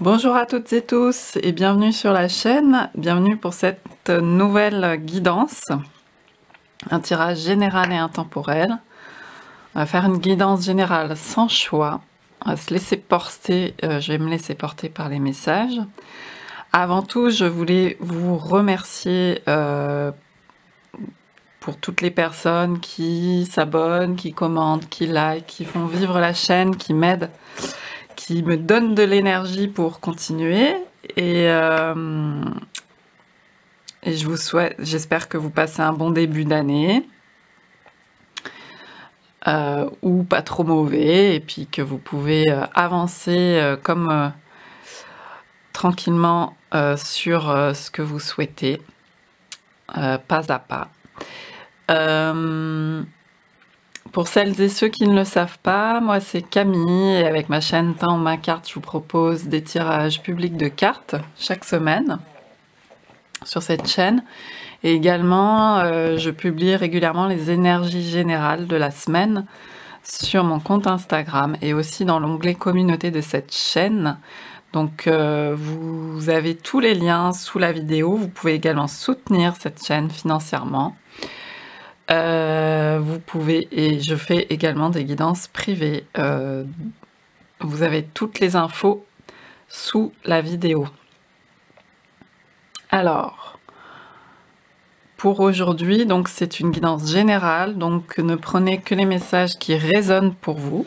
Bonjour à toutes et tous et bienvenue sur la chaîne, bienvenue pour cette nouvelle guidance, un tirage général et intemporel. On va faire une guidance générale sans choix, on va se laisser porter, je vais me laisser porter par les messages. Avant tout, je voulais vous remercier pour toutes les personnes qui s'abonnent, qui commentent, qui like, qui font vivre la chaîne, qui m'aident, qui me donnent de l'énergie pour continuer. Et je vous souhaite, j'espère que vous passez un bon début d'année, ou pas trop mauvais, et puis que vous pouvez avancer tranquillement sur ce que vous souhaitez, pas à pas. Pour celles et ceux qui ne le savent pas, moi c'est Camille et avec ma chaîne Temps ma carte, je vous propose des tirages publics de cartes chaque semaine sur cette chaîne. Et également, je publie régulièrement les énergies générales de la semaine sur mon compte Instagram et aussi dans l'onglet communauté de cette chaîne. Donc vous avez tous les liens sous la vidéo. Vous pouvez également soutenir cette chaîne financièrement. Vous pouvez, et je fais également des guidances privées. Vous avez toutes les infos sous la vidéo. Alors, pour aujourd'hui, donc c'est une guidance générale, donc ne prenez que les messages qui résonnent pour vous.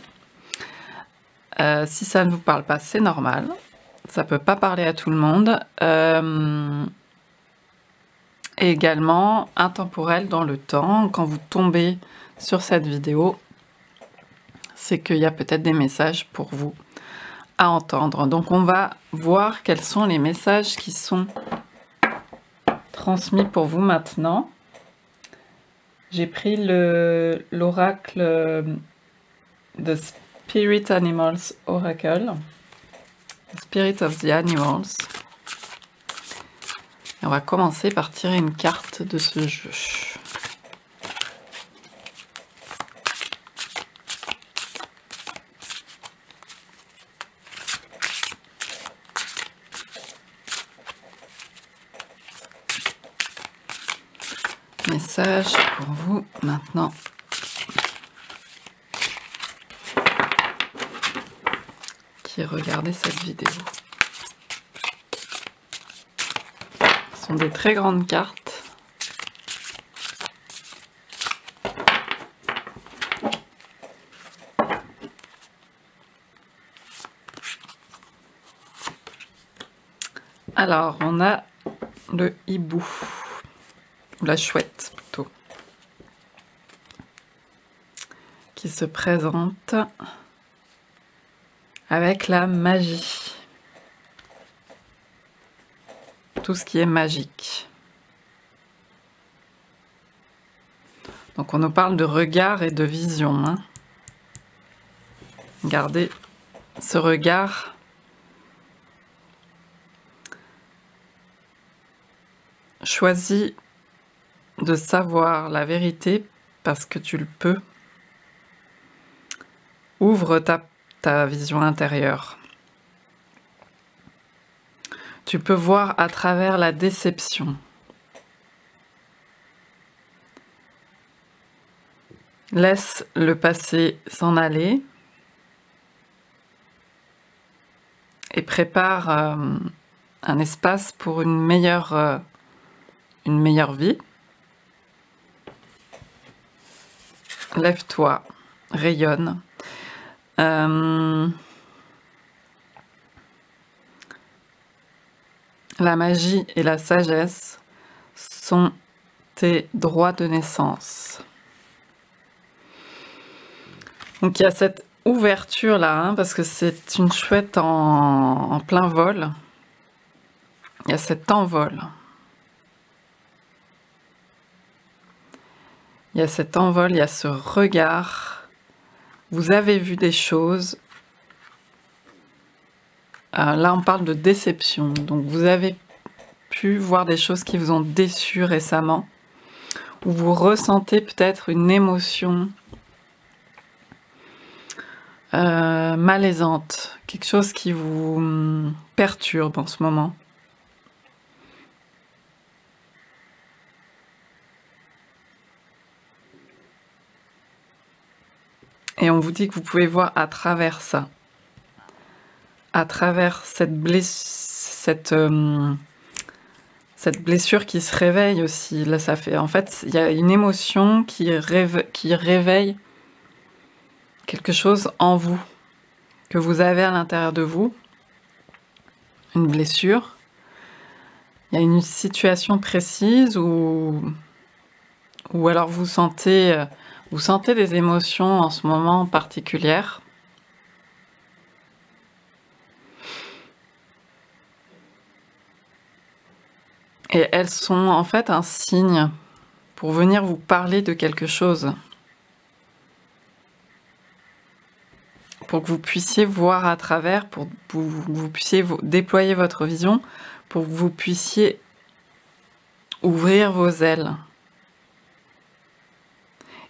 Si ça ne vous parle pas, c'est normal. Ça peut pas parler à tout le monde. Et également intemporel dans le temps. Quand vous tombez sur cette vidéo, c'est qu'il y a peut-être des messages pour vous à entendre. Donc on va voir quels sont les messages qui sont transmis pour vous maintenant. J'ai pris l'oracle de Spirit Animals Oracle, Spirit of the Animals. Et on va commencer par tirer une carte de ce jeu. Message pour vous maintenant. Qui regardez cette vidéo. Ce sont des très grandes cartes. Alors, on a le hibou, ou la chouette plutôt, qui se présente avec la magie. Tout ce qui est magique. Donc on nous parle de regard et de vision. Hein. Regardez ce regard. Choisis de savoir la vérité parce que tu le peux. Ouvre ta vision intérieure. Tu peux voir à travers la déception. Laisse le passé s'en aller et prépare un espace pour une meilleure vie. Lève-toi, rayonne. La magie et la sagesse sont tes droits de naissance. Donc il y a cette ouverture là, hein, parce que c'est une chouette en plein vol. Il y a cet envol. Il y a cet envol, il y a ce regard. Vous avez vu des choses. Là, on parle de déception. Donc, vous avez pu voir des choses qui vous ont déçu récemment. Ou vous ressentez peut-être une émotion malaisante. quelque chose qui vous perturbe en ce moment. Et on vous dit que vous pouvez voir à travers ça, à travers cette blessure qui se réveille aussi. Là, ça fait, en fait, il y a une émotion qui réveille quelque chose en vous, que vous avez à l'intérieur de vous, une blessure. Il y a une situation précise ou alors vous sentez des émotions en ce moment particulières. Et elles sont en fait un signe pour venir vous parler de quelque chose. Pour que vous puissiez voir à travers, pour que vous puissiez déployer votre vision, pour que vous puissiez ouvrir vos ailes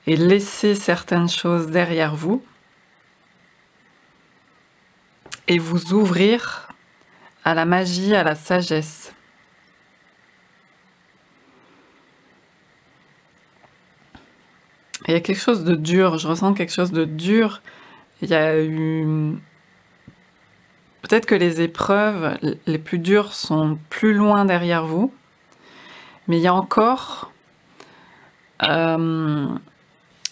et laisser certaines choses derrière vous et vous ouvrir à la magie, à la sagesse. Il y a quelque chose de dur, je ressens quelque chose de dur. Il y a eu... Peut-être que les épreuves les plus dures sont plus loin derrière vous, mais il y a encore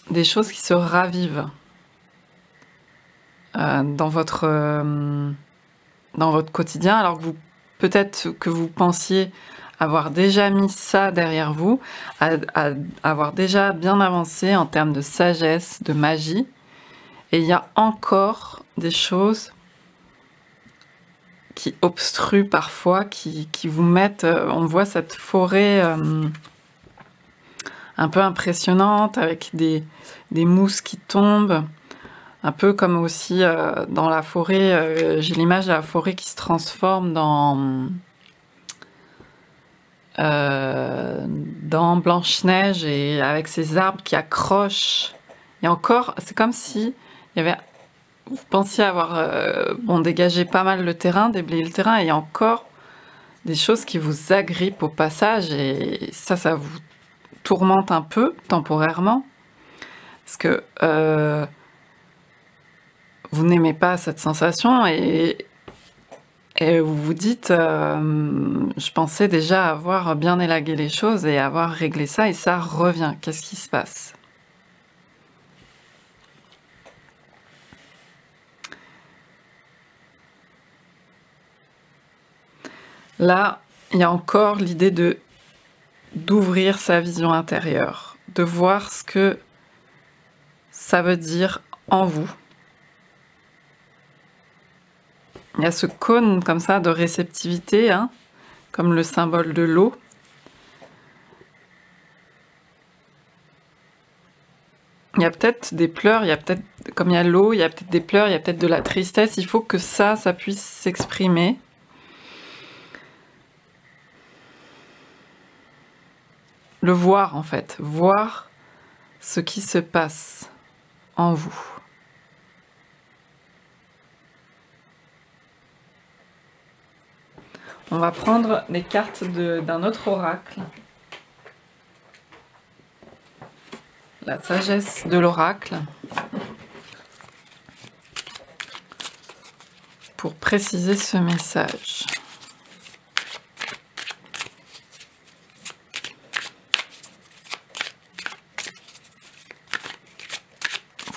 des choses qui se ravivent dans votre quotidien, alors que peut-être que vous pensiez avoir déjà mis ça derrière vous, avoir déjà bien avancé en termes de sagesse, de magie, et il y a encore des choses qui obstruent parfois, qui vous mettent... on voit cette forêt un peu impressionnante, avec des mousses qui tombent, un peu comme aussi dans la forêt, j'ai l'image de la forêt qui se transforme dans Blanche-Neige, et avec ces arbres qui accrochent. Et encore, c'est comme si il y avait... Vous pensiez avoir dégagé pas mal le terrain, déblayé le terrain, et il y a encore des choses qui vous agrippent au passage, et ça vous tourmente un peu temporairement, parce que vous n'aimez pas cette sensation, et vous vous dites je pensais déjà avoir bien élagué les choses et avoir réglé ça, et ça revient. Qu'est-ce qui se passe? Là, il y a encore l'idée d'ouvrir sa vision intérieure, de voir ce que ça veut dire en vous. Il y a ce cône comme ça de réceptivité, hein, comme le symbole de l'eau. Il y a peut-être des pleurs, il y a peut-être, comme il y a l'eau, il y a peut-être des pleurs, il y a peut-être de la tristesse. Il faut que ça puisse s'exprimer. Le voir, en fait, voir ce qui se passe en vous. On va prendre les cartes d'un autre oracle. La sagesse de l'oracle. Pour préciser ce message.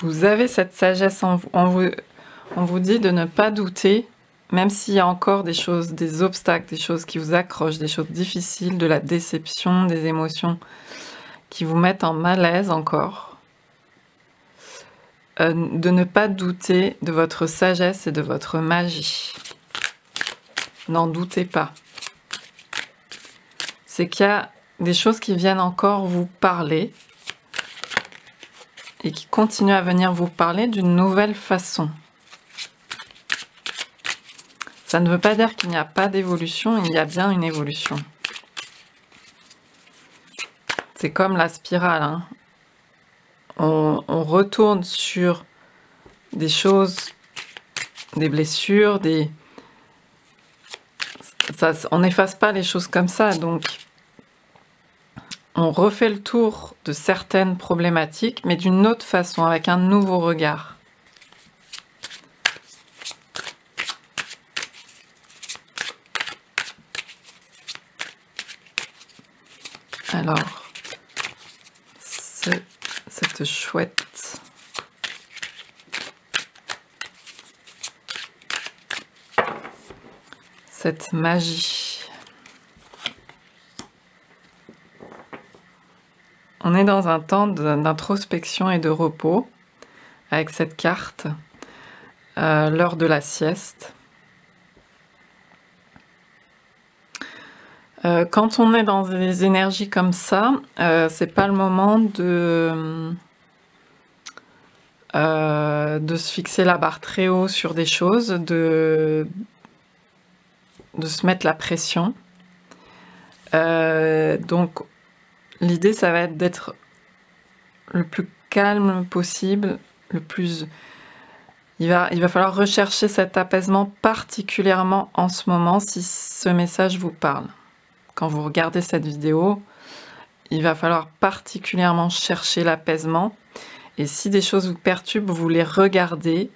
Vous avez cette sagesse en vous. On vous dit de ne pas douter, même s'il y a encore des choses, des obstacles, des choses qui vous accrochent, des choses difficiles, de la déception, des émotions qui vous mettent en malaise encore. De ne pas douter de votre sagesse et de votre magie. N'en doutez pas. C'est qu'il y a des choses qui viennent encore vous parler, et qui continue à venir vous parler d'une nouvelle façon. Ça ne veut pas dire qu'il n'y a pas d'évolution, il y a bien une évolution. C'est comme la spirale, hein. On retourne sur des choses des blessures, on n'efface pas les choses comme ça, donc on refait le tour de certaines problématiques, mais d'une autre façon, avec un nouveau regard. Alors, cette chouette. Cette magie. On est dans un temps d'introspection et de repos avec cette carte, l'heure de la sieste. Quand on est dans des énergies comme ça, c'est pas le moment de se fixer la barre très haut sur des choses, de se mettre la pression. Donc l'idée, ça va être d'être le plus calme possible, il va falloir rechercher cet apaisement particulièrement en ce moment si ce message vous parle. Quand vous regardez cette vidéo, il va falloir particulièrement chercher l'apaisement. Et si des choses vous perturbent, vous les regardez.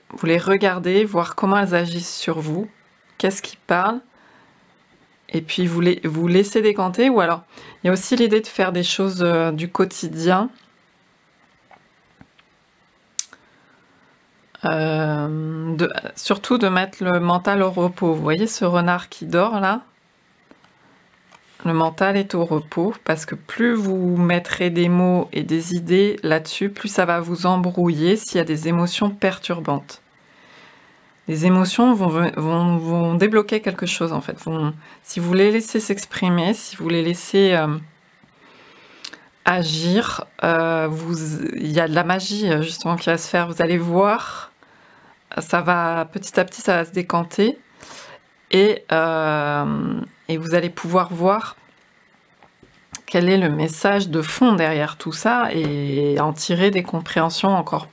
Vous les regardez, voir comment elles agissent sur vous, qu'est-ce qui parle, et puis vous laissez décanter. Ou alors, il y a aussi l'idée de faire des choses du quotidien, surtout de mettre le mental au repos. Vous voyez ce renard qui dort là? Le mental est au repos, parce que plus vous mettrez des mots et des idées là-dessus, plus ça va vous embrouiller s'il y a des émotions perturbantes. Les émotions vont débloquer quelque chose en fait. Si vous les laissez s'exprimer, si vous les laissez agir, il y a de la magie justement qui va se faire. Vous allez voir, ça va petit à petit, ça va se décanter et vous allez pouvoir voir quel est le message de fond derrière tout ça et en tirer des compréhensions encore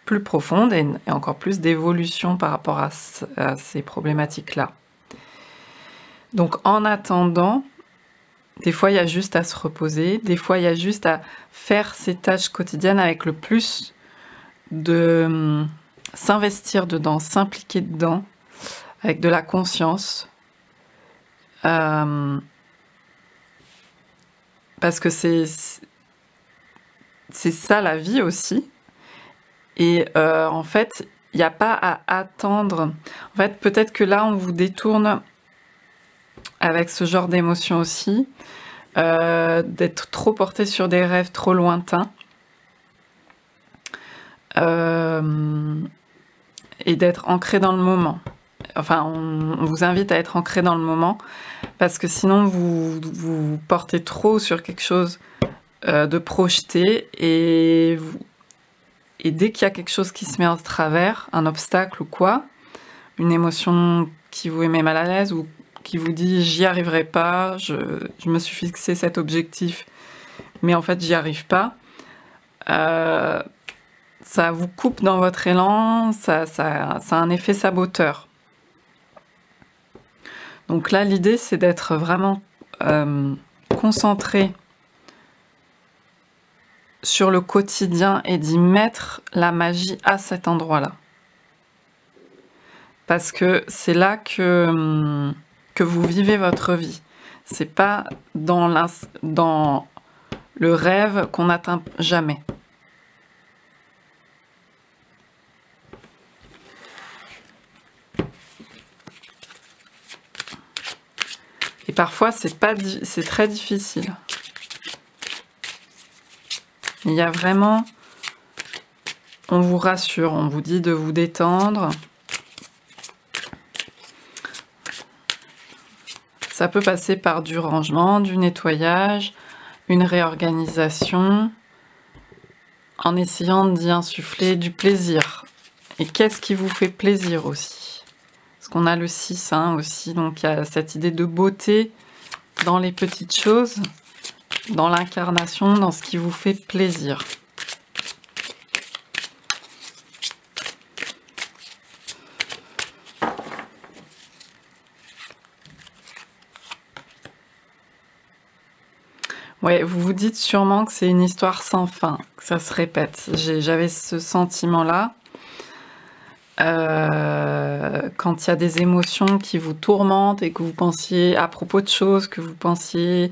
plus profonde et encore plus d'évolution par rapport à ces problématiques-là. Donc en attendant, des fois il y a juste à se reposer, des fois il y a juste à faire ses tâches quotidiennes avec le plus de s'investir dedans, s'impliquer dedans, avec de la conscience. Parce que c'est ça la vie aussi. Et en fait, il n'y a pas à attendre. En fait, peut-être que là, on vous détourne avec ce genre d'émotion aussi, d'être trop porté sur des rêves trop lointains. Et d'être ancré dans le moment. Enfin, on vous invite à être ancré dans le moment, parce que sinon, vous portez trop sur quelque chose de projeté, et dès qu'il y a quelque chose qui se met en travers, un obstacle ou quoi, une émotion qui vous met mal à l'aise ou qui vous dit « j'y arriverai pas, je me suis fixé cet objectif, mais en fait j'y arrive pas », ça vous coupe dans votre élan, ça a un effet saboteur. Donc là, l'idée, c'est d'être vraiment concentré sur le quotidien et d'y mettre la magie à cet endroit-là. Parce que c'est là que vous vivez votre vie. C'est pas dans le rêve qu'on n'atteint jamais. Et parfois, c'est très difficile. Il y a vraiment... On vous rassure, on vous dit de vous détendre. Ça peut passer par du rangement, du nettoyage, une réorganisation, en essayant d'y insuffler du plaisir. Et qu'est-ce qui vous fait plaisir aussi? Parce qu'on a le 6 aussi, donc il y a cette idée de beauté dans les petites choses, dans l'incarnation, dans ce qui vous fait plaisir. Ouais, vous vous dites sûrement que c'est une histoire sans fin, que ça se répète. J'avais ce sentiment-là. Quand il y a des émotions qui vous tourmentent et que vous pensiez à propos de choses que vous pensiez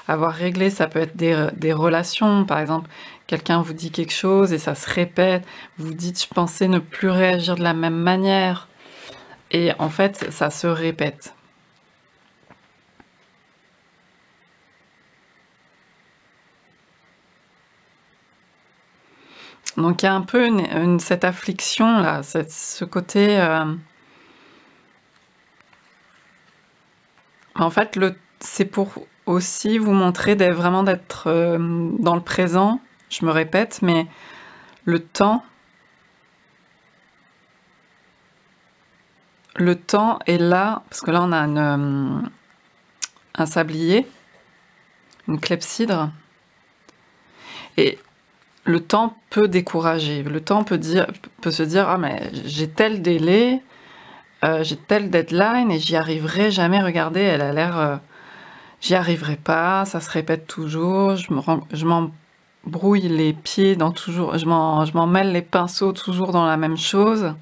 avoir réglées, ça peut être des relations, par exemple, quelqu'un vous dit quelque chose et ça se répète, vous vous dites, je pensais ne plus réagir de la même manière, et en fait, ça se répète. Donc il y a un peu cette affliction là, ce côté. En fait, c'est pour aussi vous montrer vraiment d'être dans le présent. Je me répète, mais le temps est là, parce que là on a un sablier, une clepsydre, et le temps peut décourager. Le temps peut se dire, ah mais j'ai tel délai, j'ai telle deadline et j'y arriverai jamais. Regardez, elle a l'air, j'y arriverai pas, ça se répète toujours, je m'embrouille les pieds dans toujours, je m'en mêle les pinceaux toujours dans la même chose.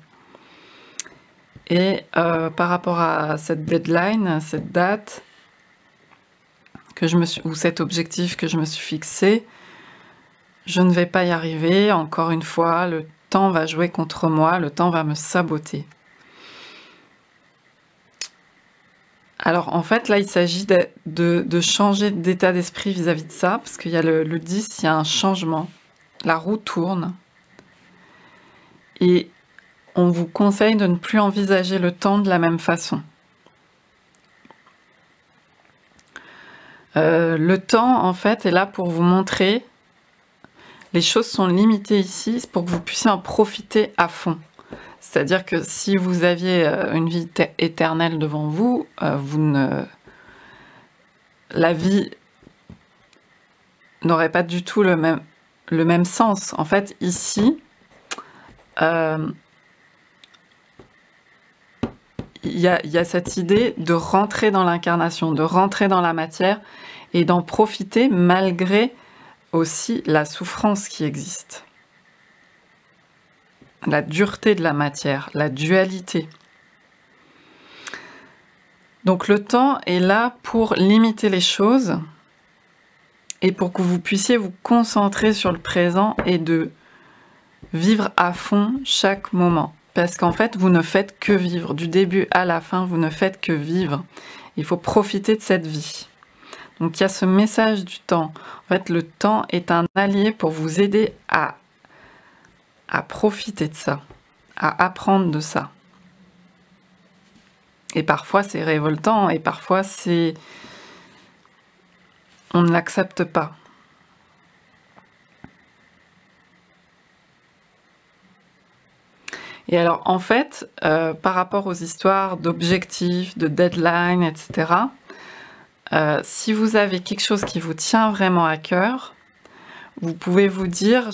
Et par rapport à cette deadline, cette date ou cet objectif que je me suis fixé, je ne vais pas y arriver. Encore une fois, le temps va jouer contre moi, le temps va me saboter. Alors en fait, là, il s'agit de changer d'état d'esprit vis-à-vis de ça, parce qu'il y a le 10, il y a un changement. La roue tourne. Et on vous conseille de ne plus envisager le temps de la même façon. Le temps, en fait, est là pour vous montrer. Les choses sont limitées ici pour que vous puissiez en profiter à fond. C'est-à-dire que si vous aviez une vie éternelle devant vous, la vie n'aurait pas du tout le même sens. En fait, ici, il y a cette idée de rentrer dans l'incarnation, de rentrer dans la matière et d'en profiter malgré aussi la souffrance qui existe. La dureté de la matière, la dualité. Donc le temps est là pour limiter les choses et pour que vous puissiez vous concentrer sur le présent et de vivre à fond chaque moment. Parce qu'en fait, vous ne faites que vivre. Du début à la fin, vous ne faites que vivre. Il faut profiter de cette vie. Donc il y a ce message du temps. En fait, le temps est un allié pour vous aider à profiter de ça, à apprendre de ça. Et parfois c'est révoltant, et parfois on ne l'accepte pas. Et alors en fait, par rapport aux histoires d'objectifs, de deadline, etc., si vous avez quelque chose qui vous tient vraiment à cœur, vous pouvez vous dire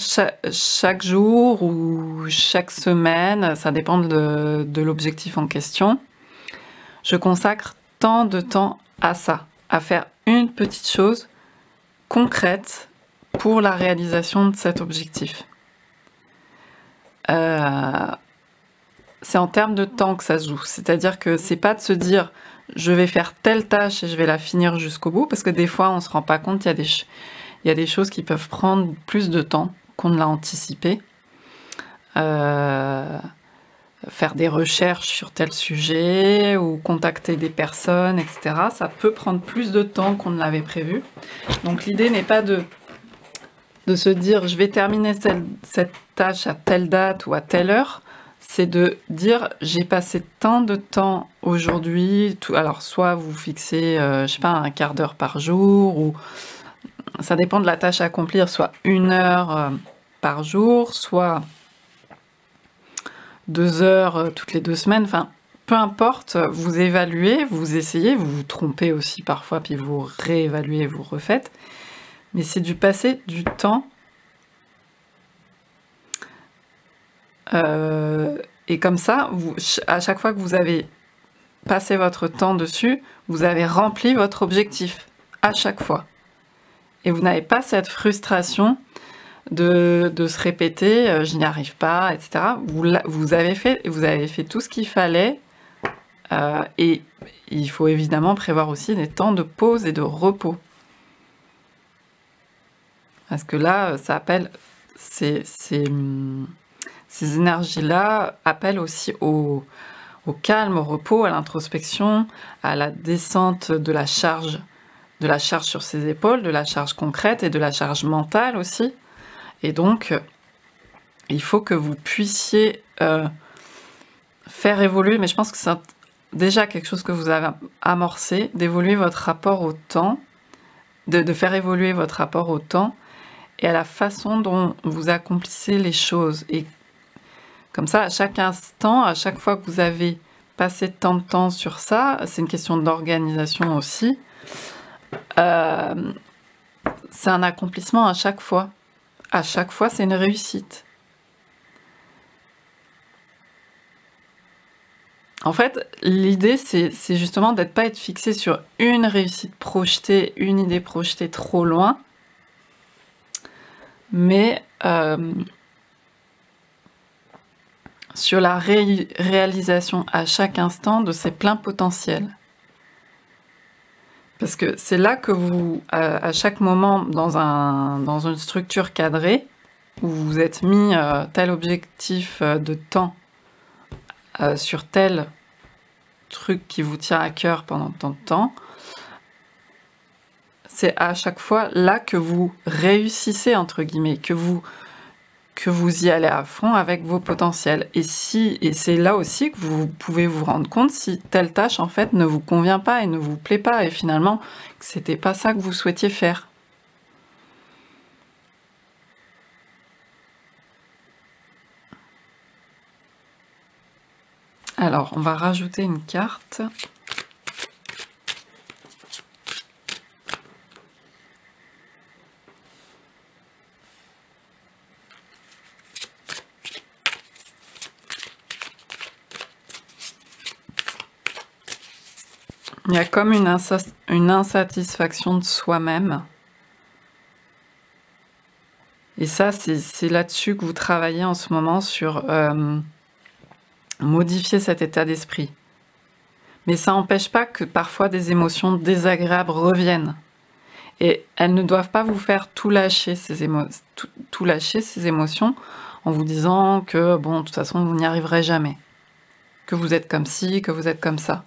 chaque jour ou chaque semaine, ça dépend de l'objectif en question, je consacre tant de temps à ça, à faire une petite chose concrète pour la réalisation de cet objectif. C'est en termes de temps que ça se joue, c'est-à-dire que c'est pas de se dire je vais faire telle tâche et je vais la finir jusqu'au bout, parce que des fois on se rend pas compte, il y a des choses qui peuvent prendre plus de temps qu'on ne l'a anticipé. Faire des recherches sur tel sujet ou contacter des personnes, etc. Ça peut prendre plus de temps qu'on ne l'avait prévu. Donc l'idée n'est pas de se dire je vais terminer cette tâche à telle date ou à telle heure. C'est de dire j'ai passé tant de temps aujourd'hui. Alors soit vous fixez, je sais pas, un quart d'heure par jour, ou ça dépend de la tâche à accomplir, soit 1 heure par jour, soit 2 heures toutes les 2 semaines, enfin, peu importe, vous évaluez, vous essayez, vous vous trompez aussi parfois, puis vous réévaluez, vous refaites, mais c'est du passer du temps, et comme ça, à chaque fois que vous avez passé votre temps dessus, vous avez rempli votre objectif, à chaque fois. Et vous n'avez pas cette frustration de se répéter je n'y arrive pas, etc. Vous avez fait tout ce qu'il fallait. Et il faut évidemment prévoir aussi des temps de pause et de repos. Parce que là, ça appelle ces énergies-là appellent aussi au calme, au repos, à l'introspection, à la descente de la charge sur ses épaules, de la charge concrète et de la charge mentale aussi. Et donc, il faut que vous puissiez faire évoluer, mais je pense que c'est déjà quelque chose que vous avez amorcé, d'évoluer votre rapport au temps, de faire évoluer votre rapport au temps et à la façon dont vous accomplissez les choses. Et comme ça, à chaque instant, à chaque fois que vous avez passé tant de temps sur ça, c'est une question d'organisation aussi, c'est un accomplissement à chaque fois. À chaque fois, c'est une réussite. En fait, l'idée, c'est justement d'être pas être fixé sur une réussite projetée, une idée projetée trop loin, mais sur la réalisation à chaque instant de ses pleins potentiels. Parce que c'est là que vous, à chaque moment, dans une structure cadrée, où vous vous êtes mis tel objectif de temps sur tel truc qui vous tient à cœur pendant tant de temps, c'est à chaque fois là que vous réussissez, entre guillemets, que vous y allez à fond avec vos potentiels. Et c'est là aussi que vous pouvez vous rendre compte si telle tâche, en fait, ne vous convient pas et ne vous plaît pas, et finalement, que c'était pas ça que vous souhaitiez faire. Alors, on va rajouter une carte. Il y a comme une insatisfaction de soi-même. Et ça, c'est là-dessus que vous travaillez en ce moment, sur modifier cet état d'esprit. Mais ça n'empêche pas que parfois des émotions désagréables reviennent. Et elles ne doivent pas vous faire tout lâcher ces émotions en vous disant que, bon, de toute façon, vous n'y arriverez jamais. Que vous êtes comme ci, que vous êtes comme ça.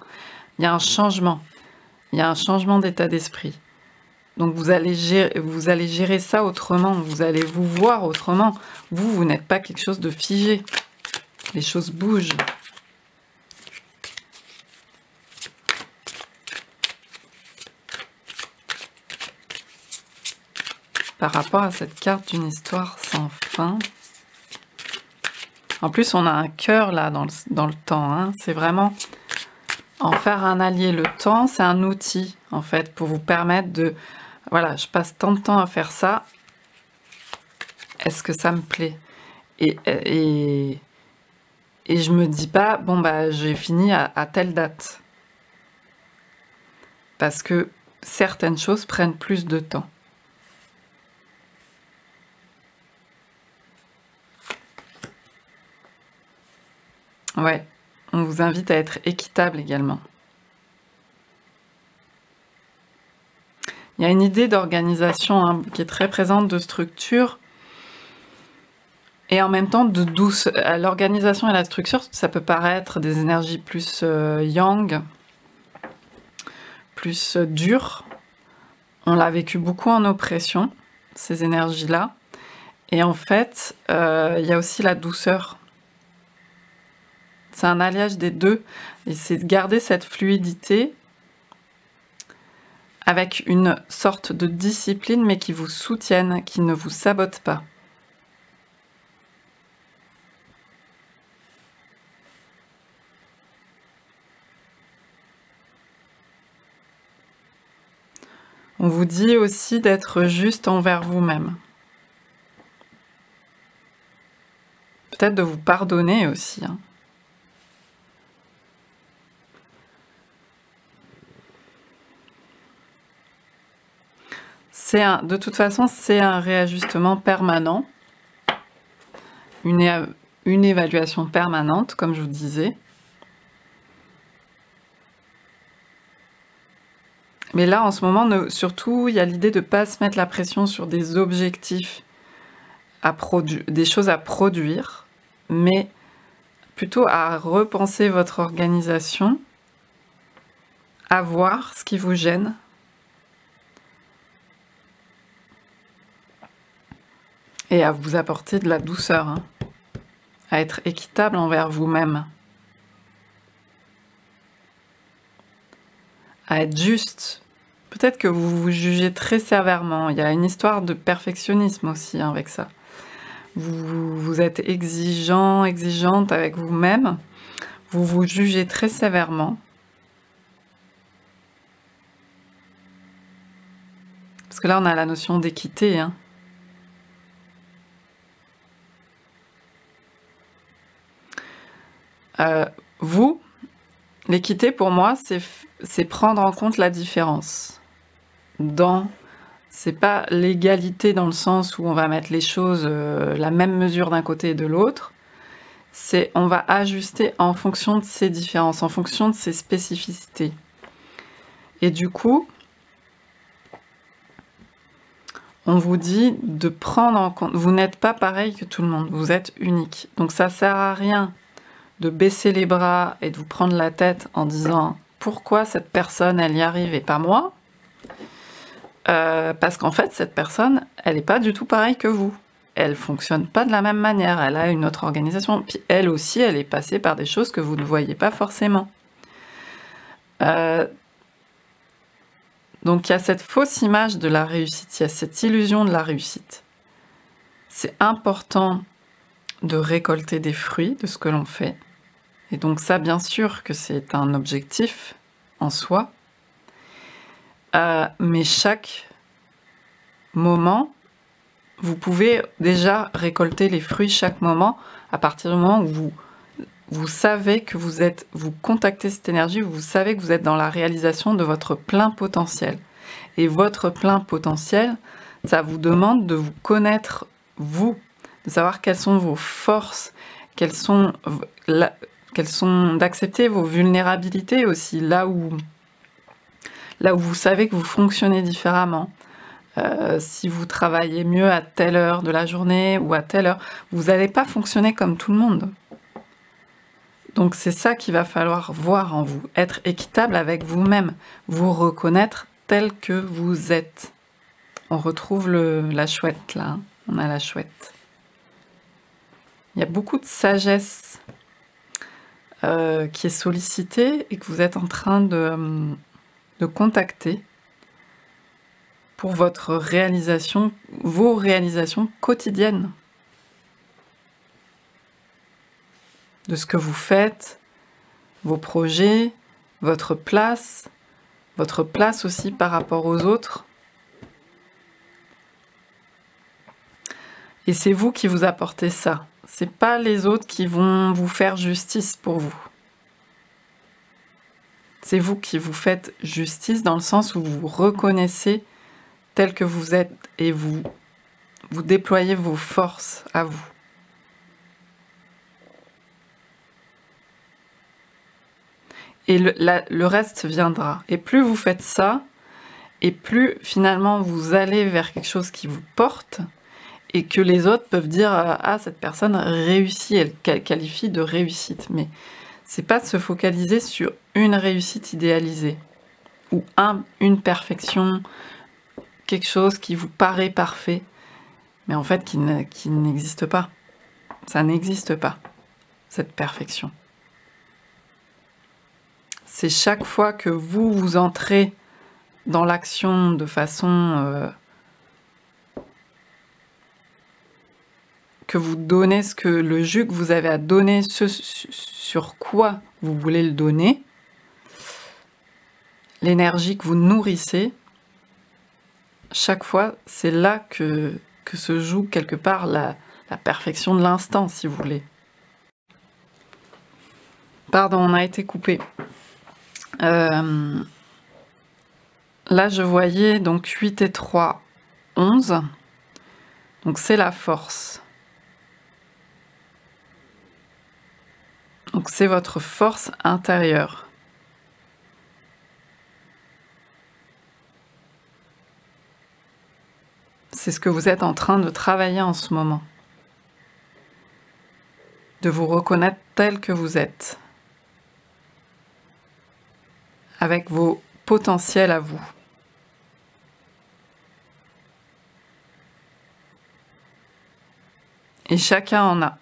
Il y a un changement. Il y a un changement d'état d'esprit. Donc vous allez gérer ça autrement. Vous allez vous voir autrement. Vous n'êtes pas quelque chose de figé. Les choses bougent. Par rapport à cette carte d'une histoire sans fin. En plus, on a un cœur là dans le temps. Hein. C'est vraiment en faire un allié. Le temps, c'est un outil en fait pour vous permettre de... Voilà, je passe tant de temps à faire ça. Est-ce que ça me plaît ? Et je me dis pas, bon bah j'ai fini à telle date. Parce que certaines choses prennent plus de temps. Ouais, on vous invite à être équitable également. Il y a une idée d'organisation hein, qui est très présente, de structure, et en même temps de douce. L'organisation et la structure, ça peut paraître des énergies plus yang, plus dures. On l'a vécu beaucoup en oppression, ces énergies-là. Et en fait, il y a aussi la douceur. C'est un alliage des deux. Et c'est de garder cette fluidité avec une sorte de discipline, mais qui vous soutienne, qui ne vous sabote pas. On vous dit aussi d'être juste envers vous-même. Peut-être de vous pardonner aussi. Hein. de toute façon, c'est un réajustement permanent, une évaluation permanente, comme je vous disais. Mais là, en ce moment, surtout, il y a l'idée de ne pas se mettre la pression sur des objectifs, des choses à produire, mais plutôt à repenser votre organisation, à voir ce qui vous gêne, et à vous apporter de la douceur, hein, à être équitable envers vous-même, à être juste. Peut-être que vous vous jugez très sévèrement. Il y a une histoire de perfectionnisme aussi, hein, avec ça. Vous êtes exigeant, exigeante avec vous-même. Vous vous jugez très sévèrement. Parce que là, on a la notion d'équité, hein. L'équité pour moi, c'est prendre en compte la différence. C'est pas l'égalité dans le sens où on va mettre les choses la même mesure d'un côté et de l'autre. On va ajuster en fonction de ces différences, en fonction de ces spécificités. Et du coup, on vous dit de prendre en compte. Vous n'êtes pas pareil que tout le monde, vous êtes unique. Donc ça sert à rien de baisser les bras et de vous prendre la tête en disant pourquoi cette personne elle y arrive et pas moi, parce qu'en fait cette personne elle n'est pas du tout pareille que vous, elle fonctionne pas de la même manière, elle a une autre organisation, puis elle aussi elle est passée par des choses que vous ne voyez pas forcément. Donc il y a cette fausse image de la réussite, il y a cette illusion de la réussite. C'est important de récolter des fruits de ce que l'on fait. Et donc ça, bien sûr que c'est un objectif en soi, mais chaque moment, vous pouvez déjà récolter les fruits chaque moment à partir du moment où vous savez que vous contactez cette énergie, vous savez que vous êtes dans la réalisation de votre plein potentiel. Et votre plein potentiel, ça vous demande de vous connaître, vous, de savoir quelles sont vos forces, d'accepter vos vulnérabilités aussi, là où vous savez que vous fonctionnez différemment. Si vous travaillez mieux à telle heure de la journée ou à telle heure, vous n'allez pas fonctionner comme tout le monde. Donc c'est ça qu'il va falloir voir en vous, être équitable avec vous-même, vous reconnaître tel que vous êtes. On retrouve la chouette là, hein. On a la chouette. Il y a beaucoup de sagesse qui est sollicitée et que vous êtes en train de contacter pour votre réalisation, vos réalisations quotidiennes de ce que vous faites, vos projets, votre place aussi par rapport aux autres. Et c'est vous qui vous apportez ça. C'est pas les autres qui vont vous faire justice pour vous. C'est vous qui vous faites justice dans le sens où vous vous reconnaissez tel que vous êtes et vous déployez vos forces à vous. Et le reste viendra. Et plus vous faites ça, et plus finalement vous allez vers quelque chose qui vous porte, et que les autres peuvent dire « Ah, cette personne réussit, elle qualifie de réussite ». Mais c'est pas de se focaliser sur une réussite idéalisée, ou une perfection, quelque chose qui vous paraît parfait, mais en fait qui n'existe pas. Ça n'existe pas, cette perfection. C'est chaque fois que vous entrez dans l'action de façon que vous donnez ce que le jus que vous avez à donner, sur quoi vous voulez le donner, l'énergie que vous nourrissez, chaque fois, c'est là que se joue quelque part la perfection de l'instant, si vous voulez. Pardon, on a été coupé. Là, je voyais donc 8 et 3. 11. Donc c'est la force. Donc c'est votre force intérieure. C'est ce que vous êtes en train de travailler en ce moment. De vous reconnaître tel que vous êtes. Avec vos potentiels à vous. Et chacun en a.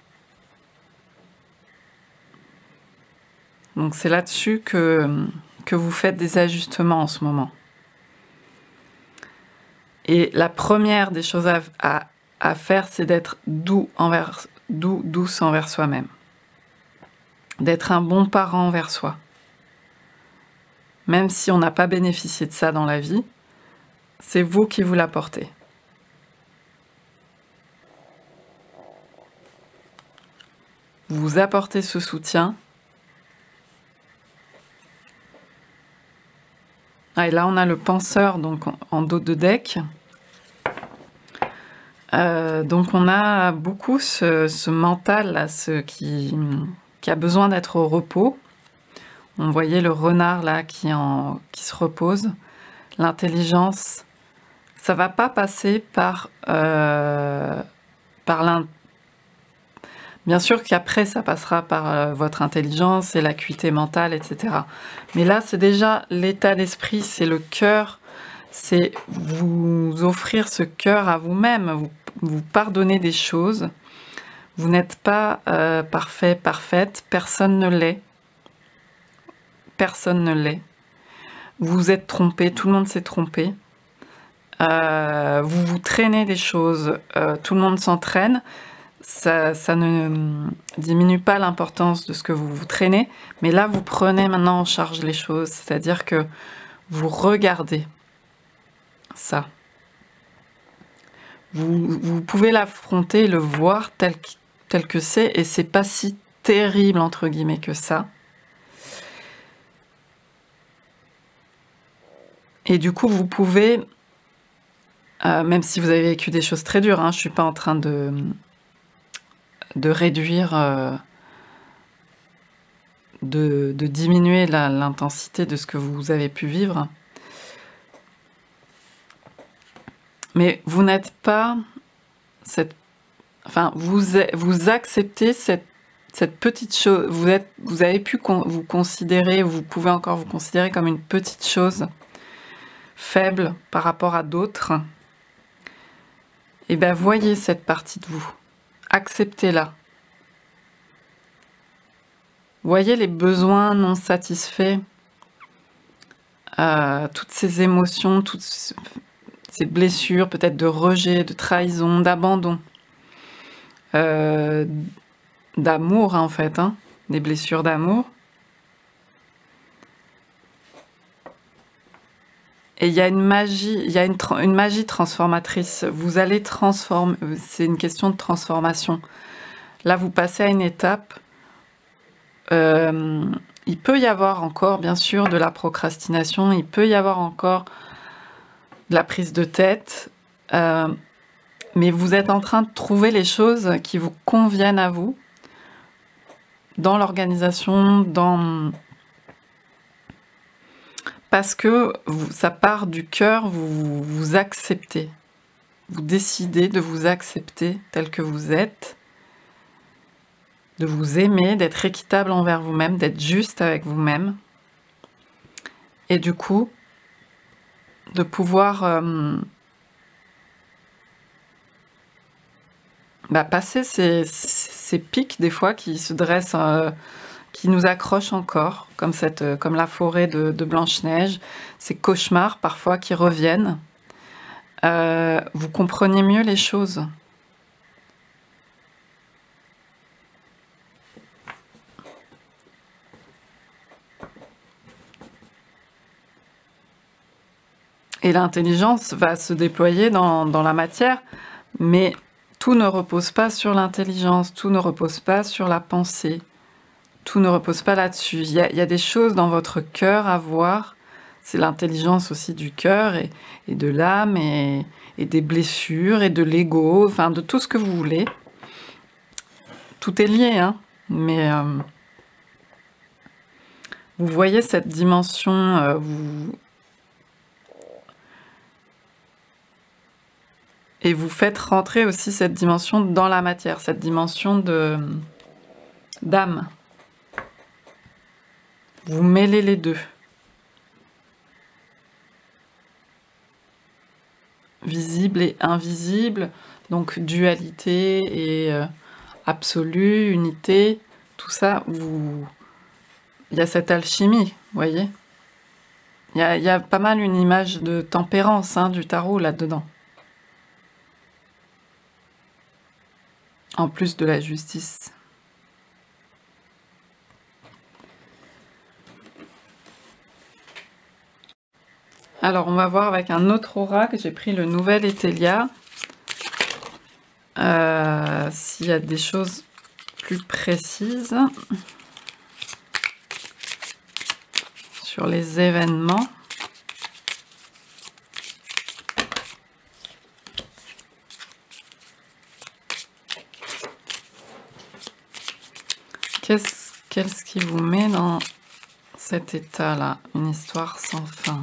Donc c'est là-dessus que vous faites des ajustements en ce moment. Et la première des choses à faire, c'est d'être douce envers soi-même. D'être un bon parent envers soi. Même si on n'a pas bénéficié de ça dans la vie, c'est vous qui vous l'apportez. Vous vous apportez ce soutien. Et là, on a le penseur donc en dos de deck. Donc on a beaucoup ce mental là, qui a besoin d'être au repos. On voyait le renard là qui se repose. L'intelligence, ça va pas passer par Bien sûr qu'après ça passera par votre intelligence et l'acuité mentale, etc. Mais là c'est déjà l'état d'esprit, c'est le cœur, c'est vous offrir ce cœur à vous-même, vous pardonner des choses. Vous n'êtes pas parfait, parfaite, personne ne l'est. Personne ne l'est. Vous vous êtes trompé, tout le monde s'est trompé. Vous vous traînez des choses, tout le monde s'entraîne. Ça ne diminue pas l'importance de ce que vous vous traînez, mais là vous prenez maintenant en charge les choses, c'est-à-dire que vous regardez ça. Vous pouvez l'affronter, le voir tel que c'est, et c'est pas si terrible entre guillemets que ça. Et du coup vous pouvez, même si vous avez vécu des choses très dures, hein, je suis pas en train de réduire, de diminuer l'intensité de ce que vous avez pu vivre. Mais vous n'êtes pas vous acceptez cette petite chose. Vous avez pu vous considérer, vous pouvez encore vous considérer comme une petite chose faible par rapport à d'autres. Et bien voyez cette partie de vous. Acceptez-la. Voyez les besoins non satisfaits, toutes ces émotions, toutes ces blessures, peut-être de rejet, de trahison, d'abandon, d'amour en fait, hein, des blessures d'amour. Et il y a une magie, il y a une magie transformatrice. Vous allez transformer, c'est une question de transformation. Là, vous passez à une étape. Il peut y avoir encore, bien sûr, de la procrastination. Il peut y avoir encore de la prise de tête. Mais vous êtes en train de trouver les choses qui vous conviennent à vous, dans l'organisation, parce que ça part du cœur, vous acceptez. Vous décidez de vous accepter tel que vous êtes, de vous aimer, d'être équitable envers vous-même, d'être juste avec vous-même. Et du coup, de pouvoir passer ces pics des fois qui se dressent, qui nous accrochent encore, comme la forêt de Blanche-Neige, ces cauchemars parfois qui reviennent. Vous comprenez mieux les choses. Et l'intelligence va se déployer dans la matière, mais tout ne repose pas sur l'intelligence, tout ne repose pas sur la pensée, tout ne repose pas là-dessus. Il y a des choses dans votre cœur à voir, c'est l'intelligence aussi du cœur et de l'âme et des blessures et de l'ego, enfin de tout ce que vous voulez. Tout est lié, hein, mais vous voyez cette dimension, et vous faites rentrer aussi cette dimension dans la matière, cette dimension d'âme. Vous mêlez les deux. Visible et invisible, donc dualité et absolu, unité, tout ça, il y a cette alchimie, vous voyez. Il y a pas mal une image de tempérance, hein, du tarot là-dedans. En plus de la justice. Alors, on va voir avec un autre oracle. J'ai pris le Nouvel Etelia. S'il y a des choses plus précises sur les événements. Qu'est-ce qui vous met dans cet état-là? Une histoire sans fin.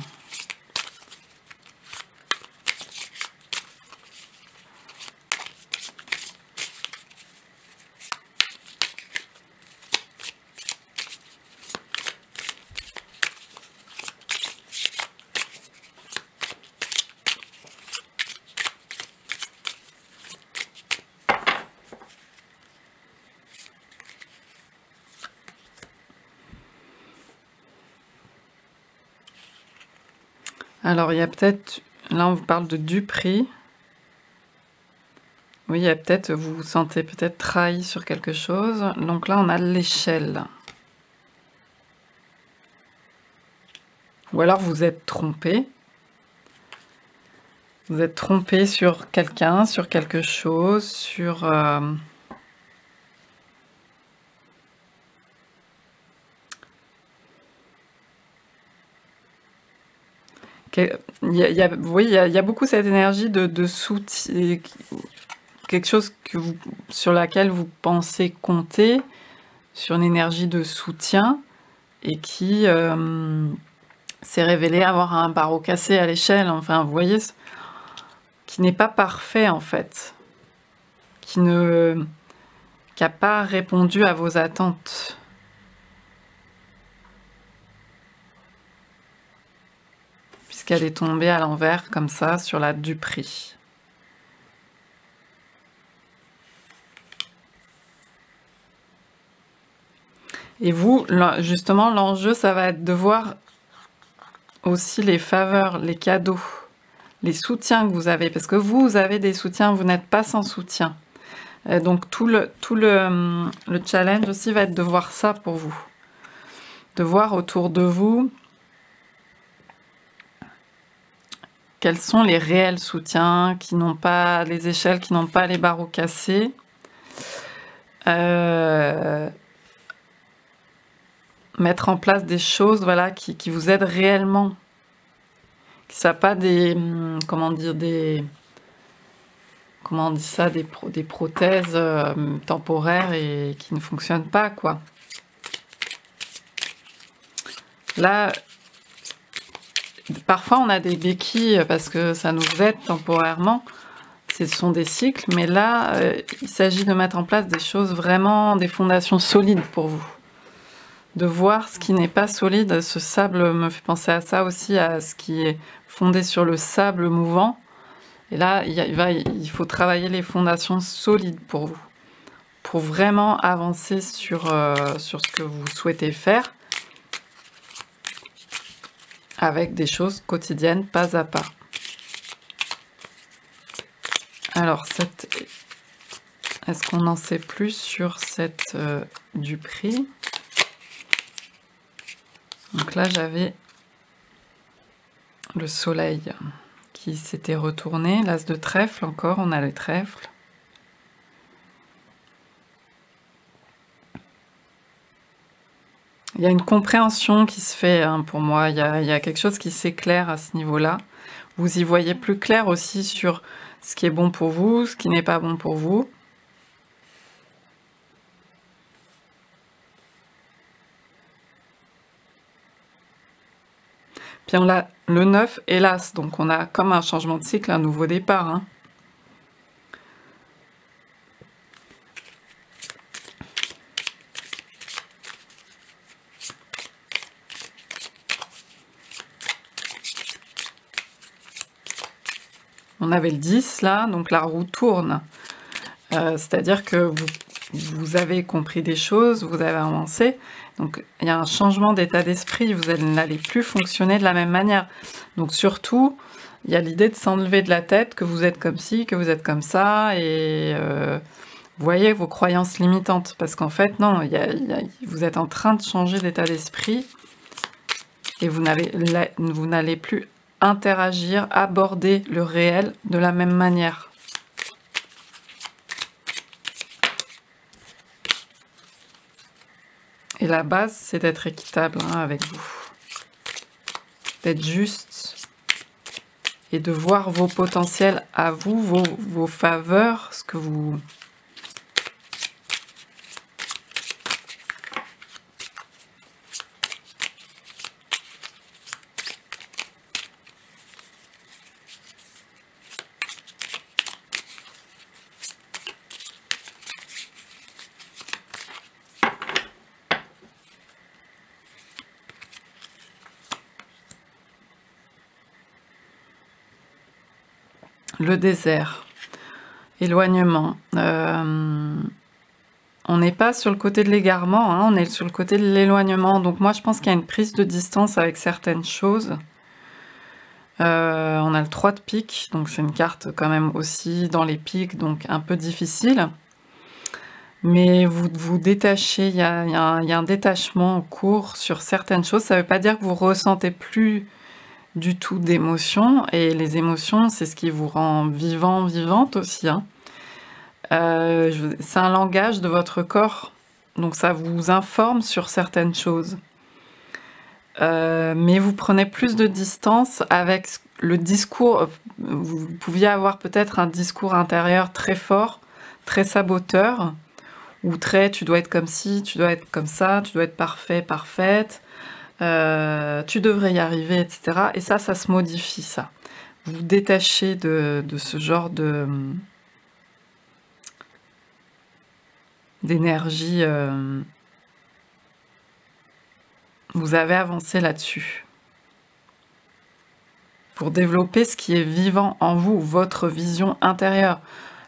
Alors, il y a peut-être, là on vous parle de du prix. Oui, il y a peut-être, vous vous sentez peut-être trahi sur quelque chose. Donc là, on a l'échelle. Ou alors vous êtes trompé. Vous êtes trompé sur quelqu'un, sur quelque chose, sur... vous voyez, il y a beaucoup cette énergie de soutien, quelque chose sur laquelle vous pensez compter, sur une énergie de soutien, et qui s'est révélé avoir un barreau cassé à l'échelle, enfin, vous voyez, qui n'est pas parfait, en fait, qui n'a pas répondu à vos attentes. Puisqu'elle est tombée à l'envers, comme ça, sur la du prix. Et vous, justement, l'enjeu, ça va être de voir aussi les faveurs, les cadeaux, les soutiens que vous avez. Parce que vous avez des soutiens, vous n'êtes pas sans soutien. Donc tout le challenge aussi va être de voir ça pour vous. De voir autour de vous quels sont les réels soutiens qui n'ont pas les échelles, qui n'ont pas les barreaux cassés. Mettre en place des choses, voilà, qui vous aident réellement. Qui ne soient pas des, comment dire, comment on dit ça, des prothèses temporaires et qui ne fonctionnent pas, quoi. Là, parfois on a des béquilles parce que ça nous aide temporairement. Ce sont des cycles, mais là, il s'agit de mettre en place des choses vraiment, des fondations solides pour vous. De voir ce qui n'est pas solide. Ce sable me fait penser à ça aussi, à ce qui est fondé sur le sable mouvant. Et là, il faut travailler les fondations solides pour vous, pour vraiment avancer sur ce que vous souhaitez faire, avec des choses quotidiennes, pas à pas. Alors, est-ce qu'on en sait plus sur cette du prix? Donc là, j'avais le soleil qui s'était retourné, l'as de trèfle encore, on a les trèfles. Il y a une compréhension qui se fait hein, pour moi, il y a quelque chose qui s'éclaire à ce niveau-là. Vous y voyez plus clair aussi sur ce qui est bon pour vous, ce qui n'est pas bon pour vous. Puis on a le 9 et l'As, donc on a comme un changement de cycle, un nouveau départ. Hein. On avait le 10 là, donc la roue tourne. C'est-à-dire que vous avez compris des choses, vous avez avancé. Donc il y a un changement d'état d'esprit, vous n'allez plus fonctionner de la même manière. Donc surtout, il y a l'idée de s'enlever de la tête que vous êtes comme ci, que vous êtes comme ça, et vous voyez vos croyances limitantes. Parce qu'en fait, non, vous êtes en train de changer d'état d'esprit et vous n'allez plus interagir, aborder le réel de la même manière. Et la base, c'est d'être équitable hein, avec vous. D'être juste et de voir vos potentiels à vous, vos faveurs, ce que vous... Le désert, éloignement. On n'est pas sur le côté de l'égarement, hein, on est sur le côté de l'éloignement. Donc moi, je pense qu'il y a une prise de distance avec certaines choses. On a le 3 de pique, donc c'est une carte quand même aussi dans les piques, donc un peu difficile. Mais vous vous détachez, il y a un détachement en cours sur certaines choses. Ça ne veut pas dire que vous ressentez plus du tout d'émotions, et les émotions, c'est ce qui vous rend vivant, vivante aussi. Hein. C'est un langage de votre corps, donc ça vous informe sur certaines choses. Mais vous prenez plus de distance avec le discours. Vous pouviez avoir peut-être un discours intérieur très fort, très saboteur, ou très tu dois être comme ci, tu dois être comme ça, tu dois être parfait, parfaite. Tu devrais y arriver, etc. Et ça se modifie, ça. Vous vous détachez de ce genre d'énergie. Vous avez avancé là-dessus. Pour développer ce qui est vivant en vous, votre vision intérieure.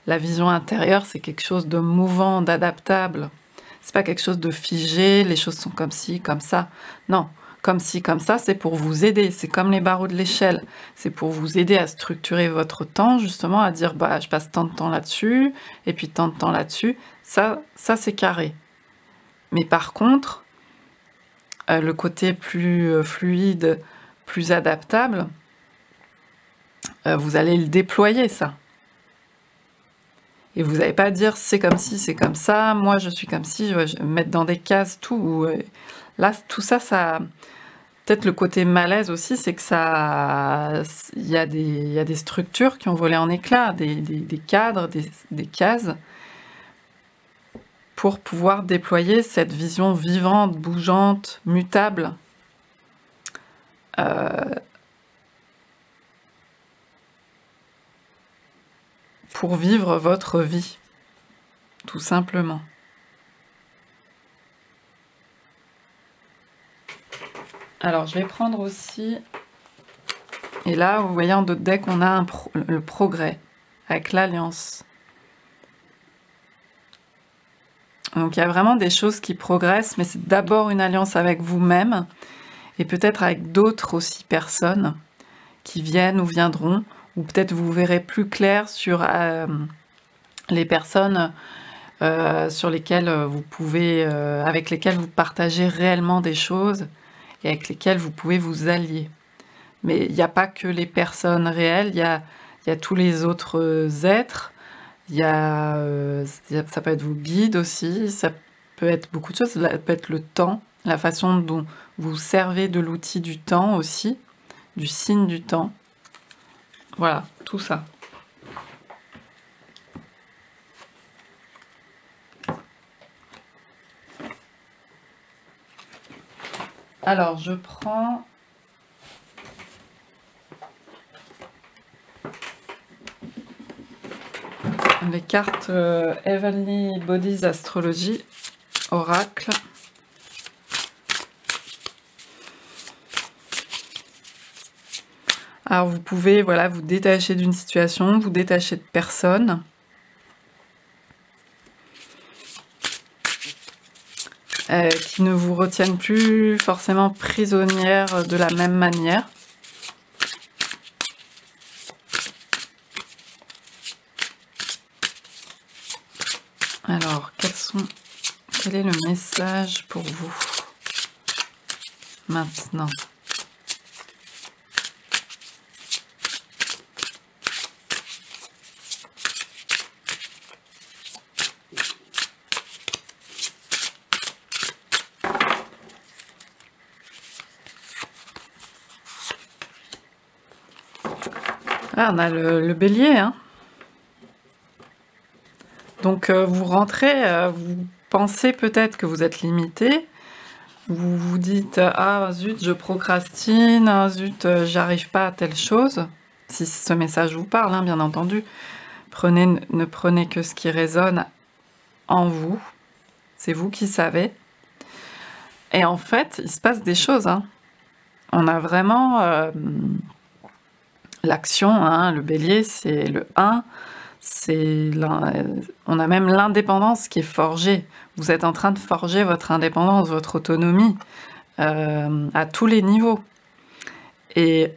La vision intérieure, c'est quelque chose de mouvant, d'adaptable. C'est pas quelque chose de figé, les choses sont comme ci, comme ça. Non, comme ci, comme ça, c'est pour vous aider. C'est comme les barreaux de l'échelle. C'est pour vous aider à structurer votre temps, justement, à dire, bah, je passe tant de temps là-dessus, et puis tant de temps là-dessus. Ça c'est carré. Mais par contre, le côté plus fluide, plus adaptable, vous allez le déployer, ça. Et vous n'allez pas dire c'est comme ci, c'est comme ça, moi je suis comme ci, je vais mettre dans des cases tout. Là, tout ça, peut-être le côté malaise aussi, c'est que ça, il y a des structures qui ont volé en éclats, des cadres, des cases, pour pouvoir déployer cette vision vivante, bougeante, mutable. Pour vivre votre vie, tout simplement. Alors, je vais prendre aussi... Et là, vous voyez en d'autres decks, on a le progrès, avec l'alliance. Donc, il y a vraiment des choses qui progressent, mais c'est d'abord une alliance avec vous-même, et peut-être avec d'autres aussi personnes qui viennent ou viendront, ou peut-être vous verrez plus clair sur les personnes sur lesquelles vous pouvez, avec lesquelles vous partagez réellement des choses et avec lesquelles vous pouvez vous allier. Mais il n'y a pas que les personnes réelles, il y a tous les autres êtres, ça peut être vos guides aussi, ça peut être beaucoup de choses, ça peut être le temps, la façon dont vous servez de l'outil du temps aussi, du signe du temps. Voilà, tout ça. Alors, je prends les cartes Heavenly Bodies Astrology Oracle. Alors, vous pouvez, voilà, vous détacher d'une situation, vous détacher de personnes. Qui ne vous retiennent plus forcément prisonnière de la même manière. Alors, quel est le message pour vous maintenant? Ah, on a le bélier, hein. Donc vous rentrez, vous pensez peut-être que vous êtes limité, vous vous dites ah zut je procrastine, ah, zut j'arrive pas à telle chose, si ce message vous parle, hein, bien entendu. Ne prenez que ce qui résonne en vous, c'est vous qui savez. Et en fait il se passe des choses, hein. On a vraiment l'action, hein, le bélier c'est le 1. On a même l'indépendance qui est forgée. Vous êtes en train de forger votre indépendance, votre autonomie à tous les niveaux. Et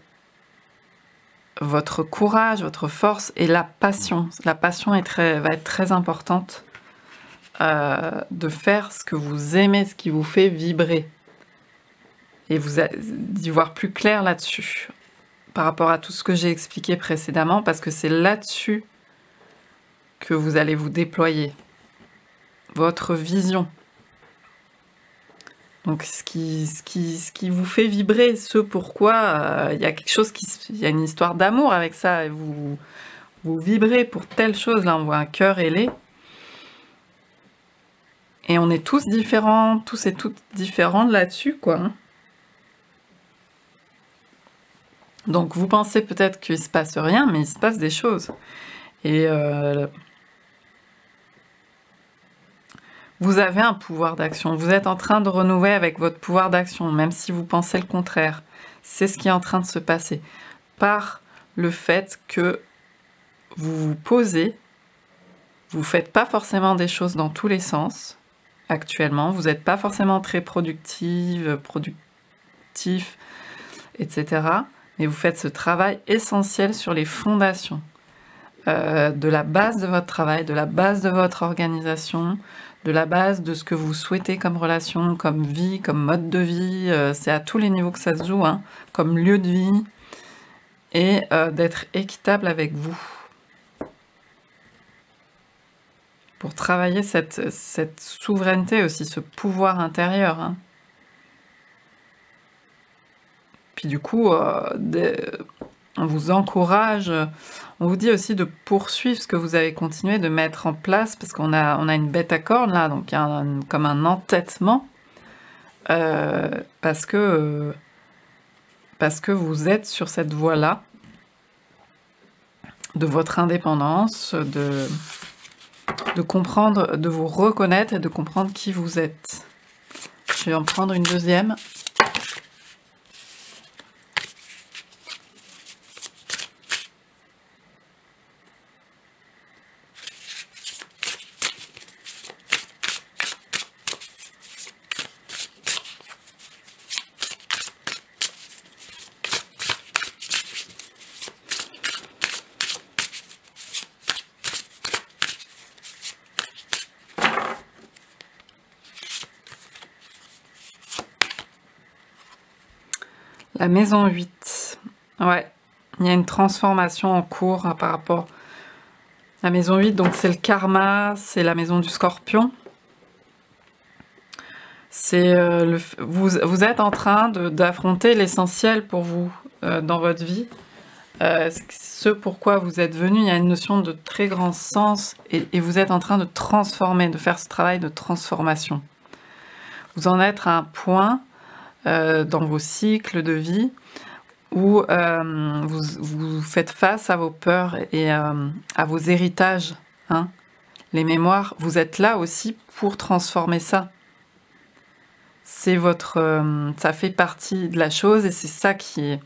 votre courage, votre force et la passion. La passion va être très importante de faire ce que vous aimez, ce qui vous fait vibrer. Et d'y voir plus clair là-dessus par rapport à tout ce que j'ai expliqué précédemment, parce que c'est là-dessus que vous allez vous déployer, votre vision. Donc ce qui vous fait vibrer, ce pourquoi il y a quelque chose il y a une histoire d'amour avec ça, et vous vibrez pour telle chose. Là on voit un cœur ailé, et on est tous différents, tous et toutes différents là-dessus, quoi, hein. Donc vous pensez peut-être qu'il se passe rien, mais il se passe des choses. Et vous avez un pouvoir d'action. Vous êtes en train de renouer avec votre pouvoir d'action, même si vous pensez le contraire. C'est ce qui est en train de se passer. Par le fait que vous vous posez, vous ne faites pas forcément des choses dans tous les sens actuellement. Vous n'êtes pas forcément très productif, etc. Mais vous faites ce travail essentiel sur les fondations de la base de votre travail, de la base de votre organisation, de la base de ce que vous souhaitez comme relation, comme vie, comme mode de vie. C'est à tous les niveaux que ça se joue, hein, comme lieu de vie, et d'être équitable avec vous. Pour travailler cette souveraineté aussi, ce pouvoir intérieur, hein. Puis du coup, on vous encourage, on vous dit aussi de poursuivre ce que vous avez continué de mettre en place, parce qu'on a une bête à cornes là, donc il y a comme un entêtement, parce que vous êtes sur cette voie-là, de votre indépendance, de comprendre, de vous reconnaître et de comprendre qui vous êtes. Je vais en prendre une deuxième. La maison 8. Ouais, il y a une transformation en cours hein, par rapport à la maison 8. Donc c'est le karma, c'est la maison du scorpion. C'est vous êtes en train d'affronter l'essentiel pour vous dans votre vie. Ce pourquoi vous êtes venu, il y a une notion de très grand sens et vous êtes en train de transformer, de faire ce travail de transformation. Vous en êtes à un point dans vos cycles de vie où vous faites face à vos peurs et à vos héritages, hein, les mémoires. Vous êtes là aussi pour transformer ça. C'est votre, ça fait partie de la chose et c'est ça qui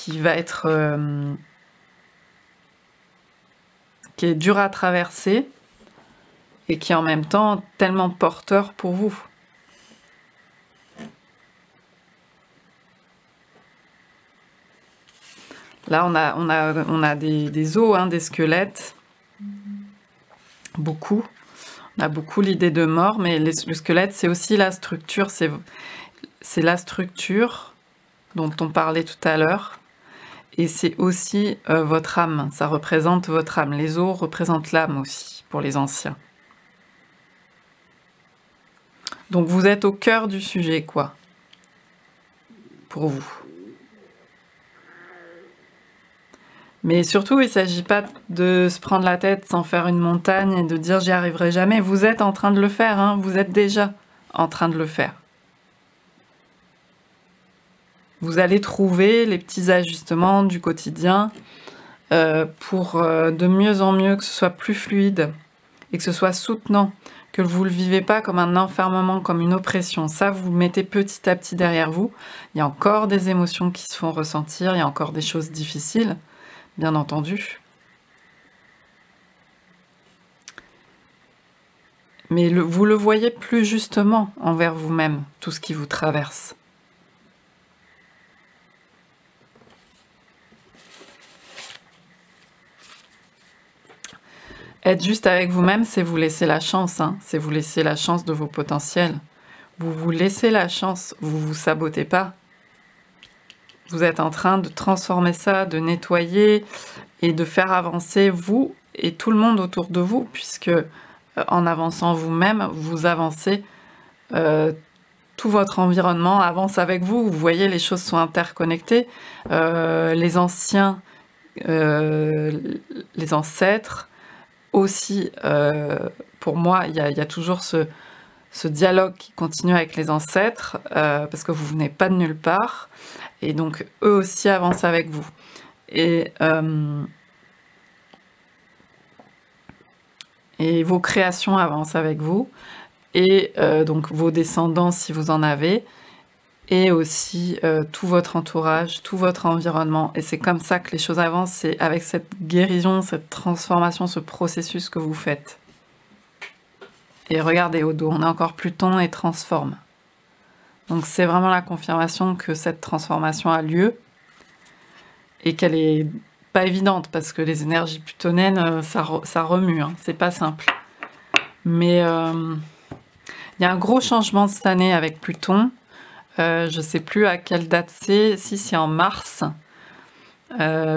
va être qui est dur à traverser et qui est en même temps tellement porteur pour vous. Là, on a des os, hein, des squelettes, beaucoup. On a beaucoup l'idée de mort, mais le squelette, c'est aussi la structure, c'est la structure dont on parlait tout à l'heure. Et c'est aussi votre âme, ça représente votre âme. Les os représentent l'âme aussi, pour les anciens. Donc vous êtes au cœur du sujet, quoi, pour vous. Mais surtout, il ne s'agit pas de se prendre la tête sans faire une montagne et de dire « j'y arriverai jamais ». Vous êtes en train de le faire, hein, vous êtes déjà en train de le faire. Vous allez trouver les petits ajustements du quotidien pour de mieux en mieux que ce soit plus fluide et que ce soit soutenant, que vous ne le vivez pas comme un enfermement, comme une oppression. Ça, vous le mettez petit à petit derrière vous. Il y a encore des émotions qui se font ressentir, il y a encore des choses difficiles, bien entendu. Mais vous le voyez plus justement envers vous-même, tout ce qui vous traverse. Être juste avec vous-même, c'est vous laisser la chance, hein. C'est vous laisser la chance de vos potentiels. Vous vous laissez la chance, vous vous sabotez pas. Vous êtes en train de transformer ça, de nettoyer et de faire avancer vous et tout le monde autour de vous, puisque en avançant vous-même, vous avancez, tout votre environnement avance avec vous. Vous voyez, les choses sont interconnectées. Les anciens, les ancêtres, aussi, pour moi, il y a toujours ce dialogue qui continue avec les ancêtres, parce que vous venez pas de nulle part, et donc eux aussi avancent avec vous. Et vos créations avancent avec vous, et donc vos descendants si vous en avez, et aussi tout votre entourage, tout votre environnement. Et c'est comme ça que les choses avancent, c'est avec cette guérison, cette transformation, ce processus que vous faites. Et regardez au dos, on est encore Pluton et transforme. Donc c'est vraiment la confirmation que cette transformation a lieu et qu'elle est pas évidente parce que les énergies plutoniennes, ça remue, hein, c'est pas simple. Mais il y a un gros changement cette année avec Pluton. Je ne sais plus à quelle date c'est, si c'est en mars.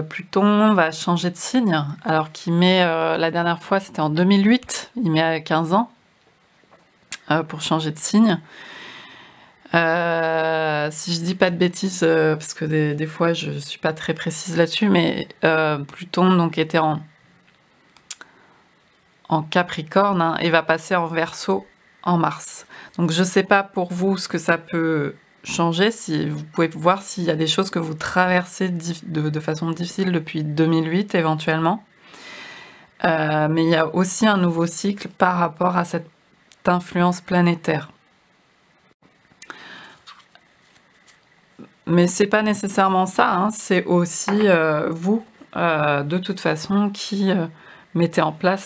Pluton va changer de signe, alors qu'il met, la dernière fois c'était en 2008, il met à 15 ans pour changer de signe. Si je dis pas de bêtises, parce que des fois je ne suis pas très précise là-dessus, mais Pluton donc, était en Capricorne, hein, et va passer en Verseau en mars. Donc je ne sais pas pour vous ce que ça peut changer, si vous pouvez voir s'il y a des choses que vous traversez de façon difficile depuis 2008 éventuellement. Mais il y a aussi un nouveau cycle par rapport à cette influence planétaire. Mais c'est pas nécessairement ça, hein, c'est aussi vous, de toute façon, qui mettez en place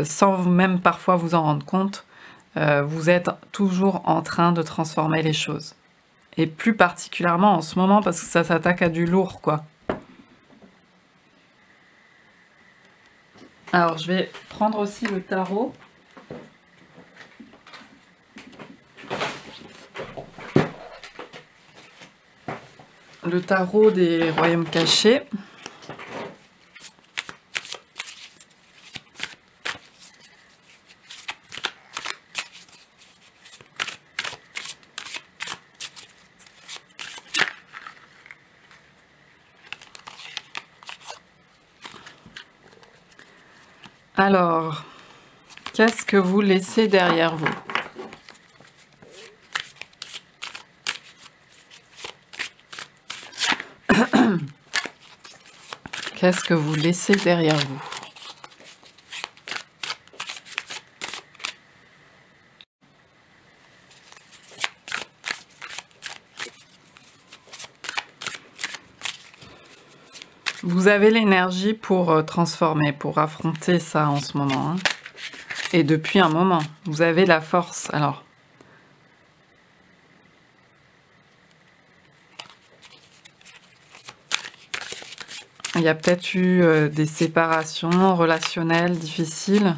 sans même parfois vous en rendre compte, vous êtes toujours en train de transformer les choses. Et plus particulièrement en ce moment, parce que ça s'attaque à du lourd, quoi. Alors, je vais prendre aussi le tarot. Le tarot des royaumes cachés. Alors, qu'est-ce que vous laissez derrière vous? Qu'est-ce que vous laissez derrière vous? Vous avez l'énergie pour transformer, pour affronter ça en ce moment, hein. Et depuis un moment, vous avez la force. Alors, il y a peut-être eu des séparations relationnelles difficiles.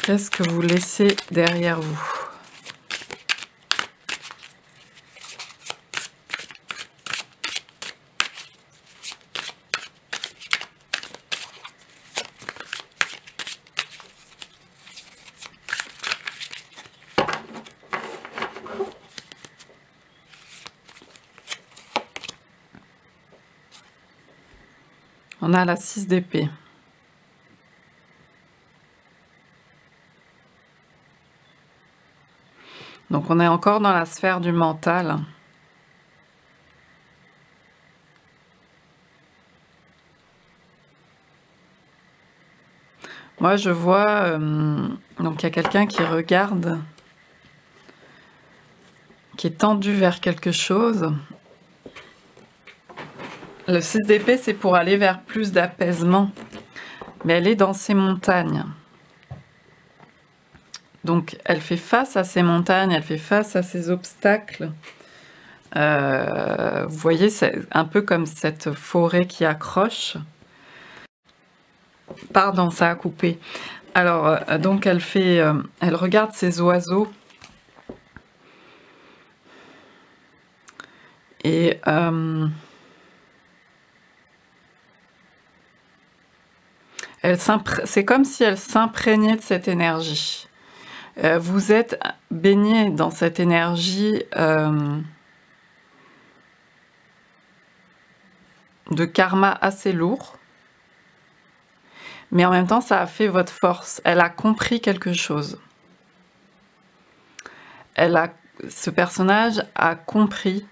Qu'est-ce que vous laissez derrière vous? On a la 6 d'épée. Donc on est encore dans la sphère du mental. Moi je vois, donc il y a quelqu'un qui regarde, qui est tendu vers quelque chose. Le 6 d'épée, c'est pour aller vers plus d'apaisement. Mais elle est dans ses montagnes. Donc elle fait face à ces montagnes, elle fait face à ces obstacles. Vous voyez, c'est un peu comme cette forêt qui accroche. Pardon, ça a coupé. Alors, donc elle regarde ces oiseaux. Et c'est comme si elle s'imprégnait de cette énergie. Vous êtes baigné dans cette énergie de karma assez lourd, mais en même temps ça a fait votre force. Elle a compris quelque chose. Ce personnage a compris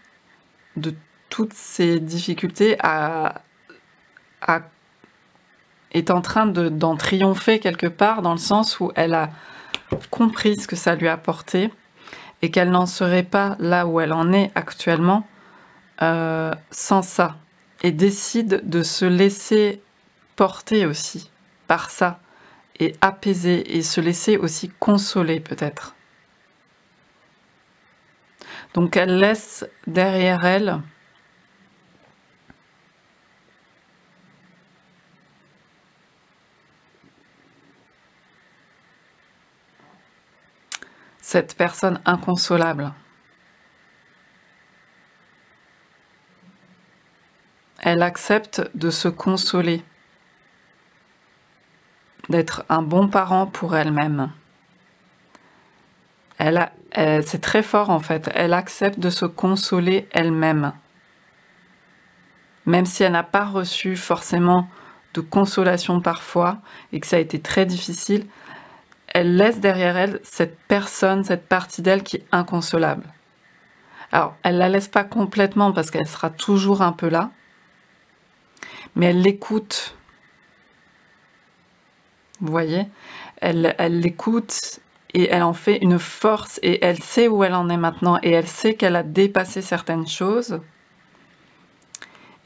de toutes ces difficultés, est en train d'en triompher quelque part, dans le sens où elle a compris ce que ça lui a apporté et qu'elle n'en serait pas là où elle en est actuellement sans ça, et décide de se laisser porter aussi par ça et apaiser et se laisser aussi consoler peut-être. Donc elle laisse derrière elle cette personne inconsolable. Elle accepte de se consoler, d'être un bon parent pour elle-même. C'est très fort en fait, elle accepte de se consoler elle-même. Même si elle n'a pas reçu forcément de consolation parfois, et que ça a été très difficile, elle laisse derrière elle cette personne, cette partie d'elle qui est inconsolable. Alors, elle ne la laisse pas complètement parce qu'elle sera toujours un peu là, mais elle l'écoute. Vous voyez, elle l'écoute et elle en fait une force, et elle sait où elle en est maintenant, et elle sait qu'elle a dépassé certaines choses,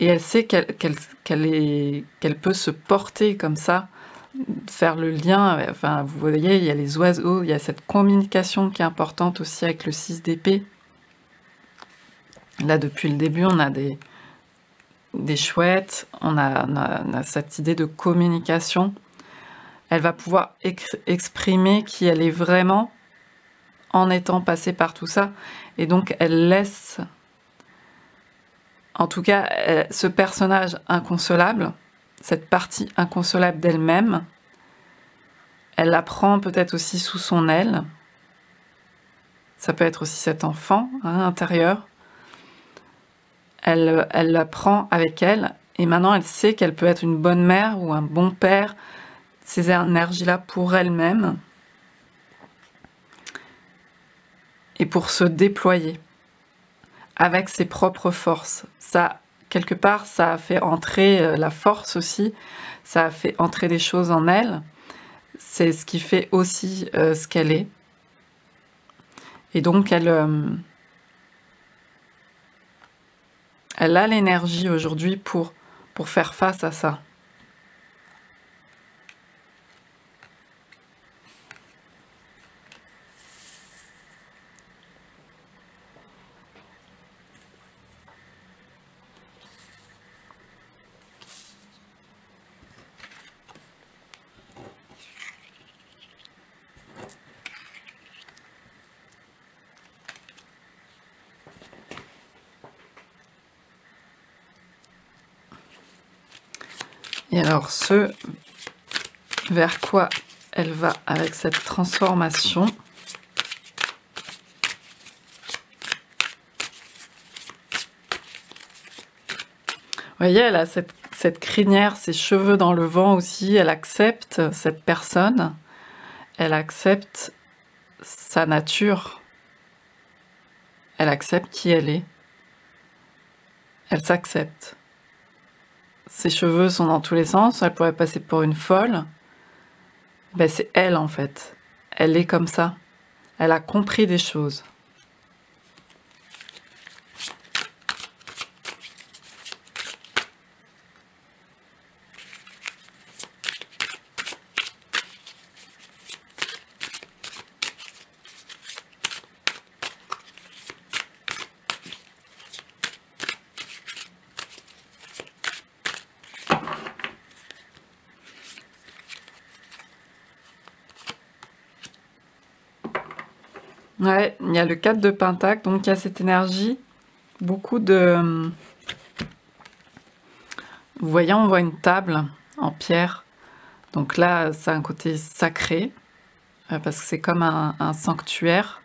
et elle sait qu'elle peut se porter comme ça, faire le lien. Enfin, vous voyez, il y a les oiseaux, il y a cette communication qui est importante aussi avec le 6 d'épée. Là, depuis le début, on a des chouettes, on a cette idée de communication. Elle va pouvoir exprimer qui elle est vraiment en étant passée par tout ça. Et donc, elle laisse, en tout cas, ce personnage inconsolable, cette partie inconsolable d'elle-même, elle la prend peut-être aussi sous son aile. Ça peut être aussi cet enfant intérieur. Elle la prend avec elle Et maintenant, elle sait qu'elle peut être une bonne mère ou un bon père, ces énergies-là pour elle-même, et pour se déployer avec ses propres forces. Ça, quelque part, ça a fait entrer la force aussi, ça a fait entrer des choses en elle. C'est ce qui fait aussi ce qu'elle est. Et donc, elle a l'énergie aujourd'hui pour faire face à ça. Et alors, ce vers quoi elle va avec cette transformation. Vous voyez, elle a cette crinière, ses cheveux dans le vent aussi. Elle accepte cette personne. Elle accepte sa nature. Elle accepte qui elle est. Elle s'accepte. Ses cheveux sont dans tous les sens. Elle pourrait passer pour une folle. Ben, c'est elle en fait. Elle est comme ça. Elle a compris des choses. Ouais, il y a le 4 de Pentacle, donc il y a cette énergie, beaucoup de... Vous voyez, on voit une table en pierre, donc là, ça a un côté sacré, parce que c'est comme un sanctuaire,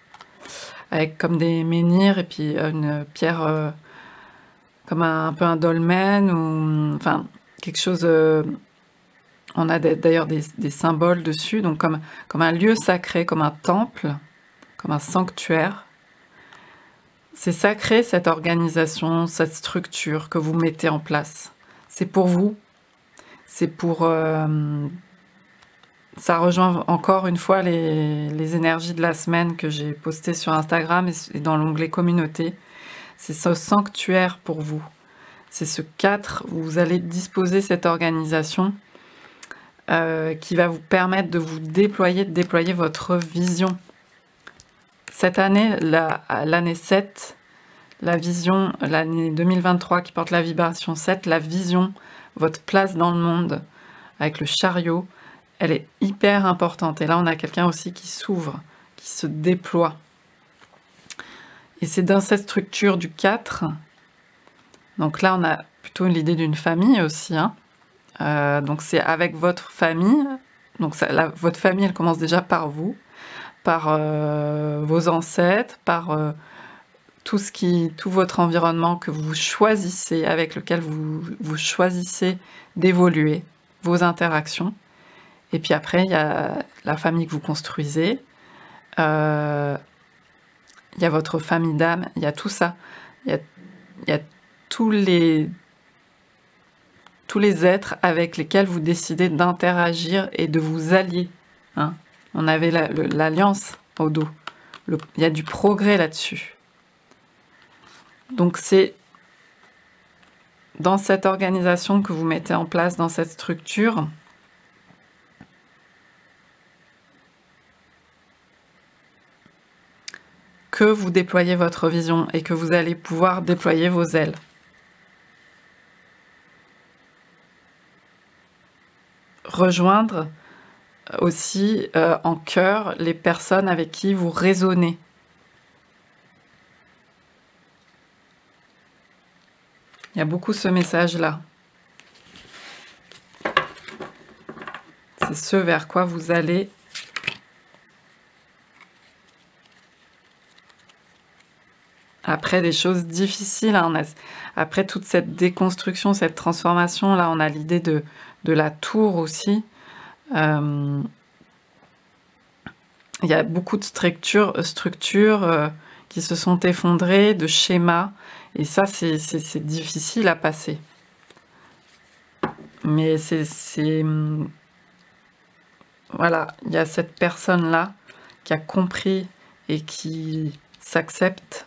avec comme des menhirs, et puis une pierre, comme un peu un dolmen, ou enfin, quelque chose... on a d'ailleurs des symboles dessus, donc comme un lieu sacré, comme un temple, comme un sanctuaire. C'est sacré cette organisation, cette structure que vous mettez en place. C'est pour vous, c'est pour... ça rejoint encore une fois les énergies de la semaine que j'ai postées sur Instagram et dans l'onglet communauté. C'est ce sanctuaire pour vous. C'est ce 4 où vous allez disposer cette organisation qui va vous permettre de vous déployer, de déployer votre vision. Cette année, l'année 7, la vision, l'année 2023 qui porte la vibration 7, la vision, votre place dans le monde, avec le chariot, elle est hyper importante. Et là, on a quelqu'un aussi qui s'ouvre, qui se déploie. Et c'est dans cette structure du 4, donc là, on a plutôt l'idée d'une famille aussi, hein. Donc c'est avec votre famille, donc votre famille, elle commence déjà par vous, par vos ancêtres, par tout votre environnement que vous choisissez, avec lequel vous choisissez d'évoluer, vos interactions. Et puis après, il y a la famille que vous construisez, il y a votre famille d'âme, il y a tout ça. Il y a tous les êtres avec lesquels vous décidez d'interagir et de vous allier, hein. On avait l'alliance au dos. Il y a du progrès là-dessus. Donc c'est dans cette organisation que vous mettez en place, dans cette structure, que vous déployez votre vision et que vous allez pouvoir déployer vos ailes. Rejoindre aussi en cœur les personnes avec qui vous résonnez. Il y a beaucoup ce message-là. C'est ce vers quoi vous allez après des choses difficiles. Hein, après toute cette déconstruction, cette transformation, là, on a l'idée de la tour aussi. Il y a beaucoup de structures qui se sont effondrées, de schémas, et ça, c'est difficile à passer. Mais voilà, il y a cette personne-là qui a compris et qui s'accepte.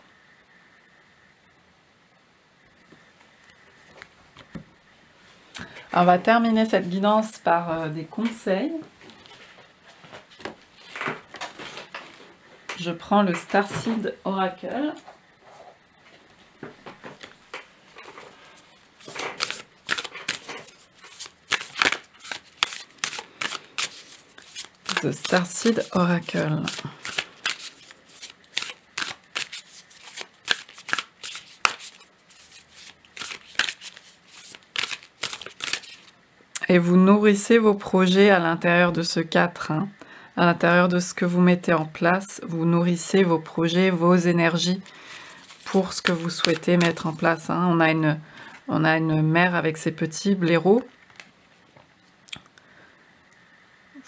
On va terminer cette guidance par des conseils. Je prends le Starseed Oracle. The Starseed Oracle. Et vous nourrissez vos projets à l'intérieur de ce 4, hein. À l'intérieur de ce que vous mettez en place, vous nourrissez vos projets, vos énergies pour ce que vous souhaitez mettre en place, hein. On a une mère avec ses petits blaireaux.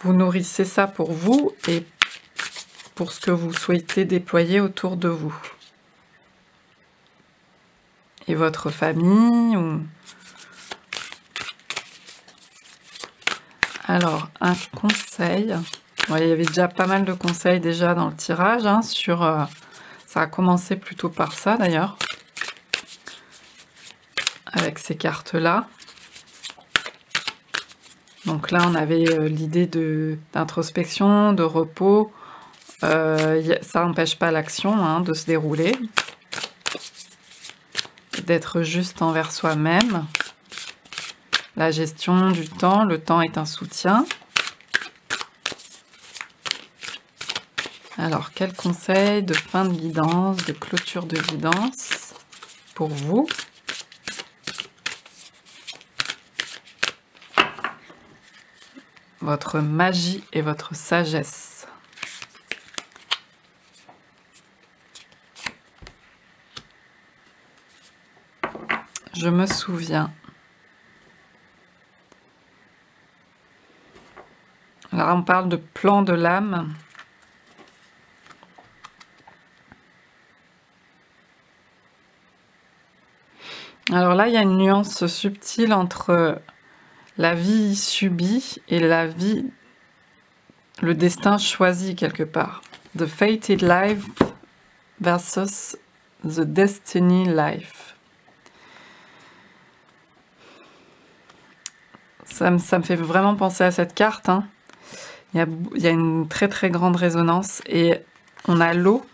Vous nourrissez ça pour vous et pour ce que vous souhaitez déployer autour de vous. Et votre famille ou... Alors, un conseil. Ouais, il y avait déjà pas mal de conseils déjà dans le tirage, hein, sur... ça a commencé plutôt par ça d'ailleurs. Avec ces cartes-là. Donc là, on avait l'idée d'introspection, de repos. Ça n'empêche pas l'action, hein, de se dérouler. D'être juste envers soi-même. La gestion du temps, le temps est un soutien. Alors, quel conseil de fin de guidance, de clôture de guidance pour vous? Votre magie et votre sagesse. Je me souviens. Là, on parle de plan de l'âme. Alors là, il y a une nuance subtile entre la vie subie et la vie, le destin choisi quelque part. The fated life versus the destiny life. Ça me fait vraiment penser à cette carte, hein. Il y a une très très grande résonance et on a l'eau.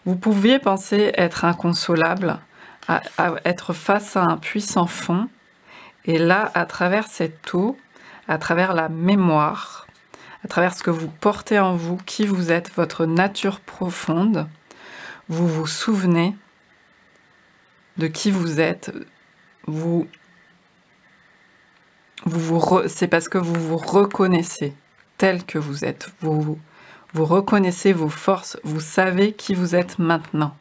Vous pouviez penser être inconsolable, à être face à un puits sans fond. Et là, à travers cette eau, à travers la mémoire, à travers ce que vous portez en vous, qui vous êtes, votre nature profonde, vous vous souvenez de qui vous êtes. C'est parce que vous vous reconnaissez tel que vous êtes. Vous reconnaissez vos forces, vous savez qui vous êtes maintenant.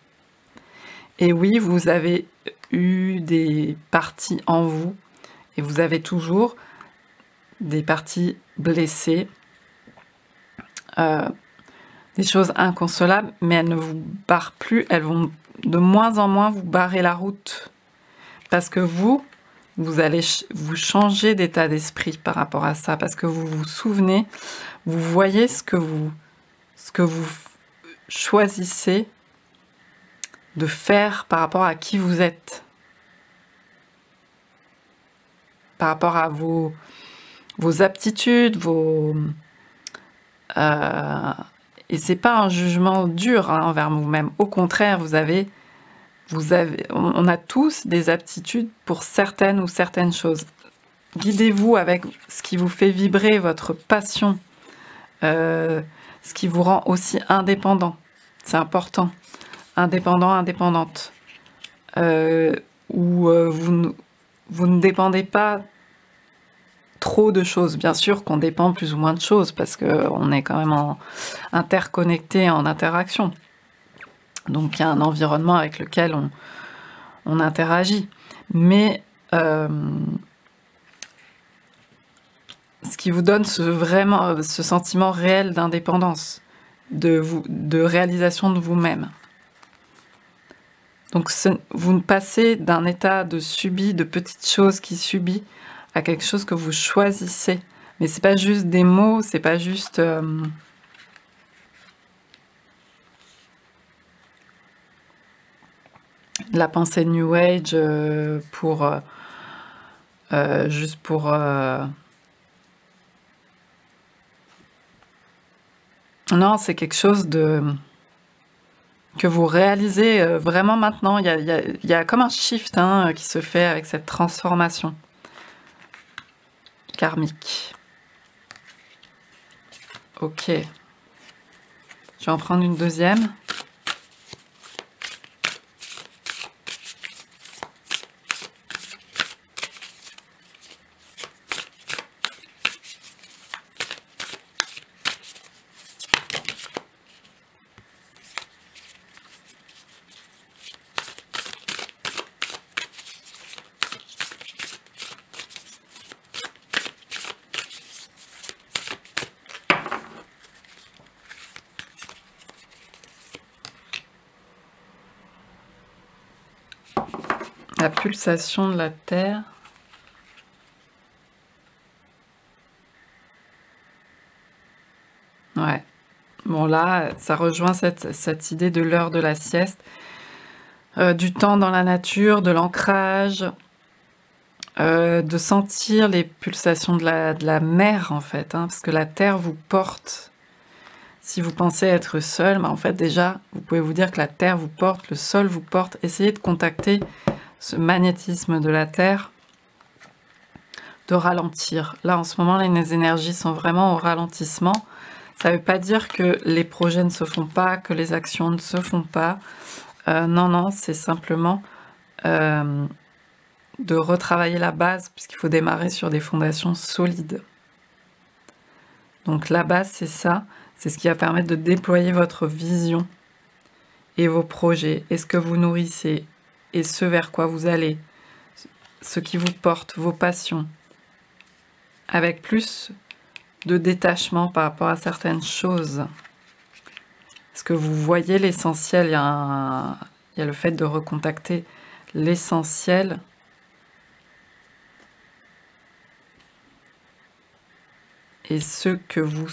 Et oui, vous avez eu des parties en vous, et vous avez toujours des parties blessées, des choses inconsolables, mais elles ne vous barrent plus, elles vont de moins en moins vous barrer la route. Parce que vous allez vous changer d'état d'esprit par rapport à ça, parce que vous vous souvenez, vous voyez ce que vous choisissez de faire par rapport à qui vous êtes, par rapport à vos aptitudes, et c'est pas un jugement dur, hein, envers vous-même. Au contraire, on a tous des aptitudes pour certaines ou certaines choses. Guidez-vous avec ce qui vous fait vibrer, votre passion, ce qui vous rend aussi indépendant. C'est important. Indépendant, indépendante. Où vous ne dépendez pas trop de choses. Bien sûr qu'on dépend plus ou moins de choses parce qu'on est quand même interconnecté, en interaction. Donc il y a un environnement avec lequel on interagit. Mais ce qui vous donne ce sentiment réel d'indépendance, de réalisation de vous-même. Donc vous passez d'un état de subi, de petites choses qui subit, à quelque chose que vous choisissez. Mais c'est pas juste des mots, c'est pas juste la pensée New Age juste pour non, c'est quelque chose que vous réalisez vraiment maintenant. Il y a comme un shift qui se fait avec cette transformation karmique. Ok. Je vais en prendre une deuxième. La pulsation de la Terre. Ouais. Bon là, ça rejoint cette idée de l'heure de la sieste, du temps dans la nature, de l'ancrage, de sentir les pulsations de la mer en fait, parce que la Terre vous porte. Si vous pensez être seul, en fait déjà, vous pouvez vous dire que la Terre vous porte, le sol vous porte. Essayez de contacter ce magnétisme de la Terre, de ralentir. Là, en ce moment, les énergies sont vraiment au ralentissement. Ça ne veut pas dire que les projets ne se font pas, que les actions ne se font pas. Non, non, c'est simplement de retravailler la base, puisqu'il faut démarrer sur des fondations solides. Donc la base, c'est ça. C'est ce qui va permettre de déployer votre vision et vos projets, et ce que vous nourrissez, et ce vers quoi vous allez, ce qui vous porte, vos passions, avec plus de détachement par rapport à certaines choses. Est-ce que vous voyez l'essentiel? Il y a le fait de recontacter l'essentiel. Et ce que vous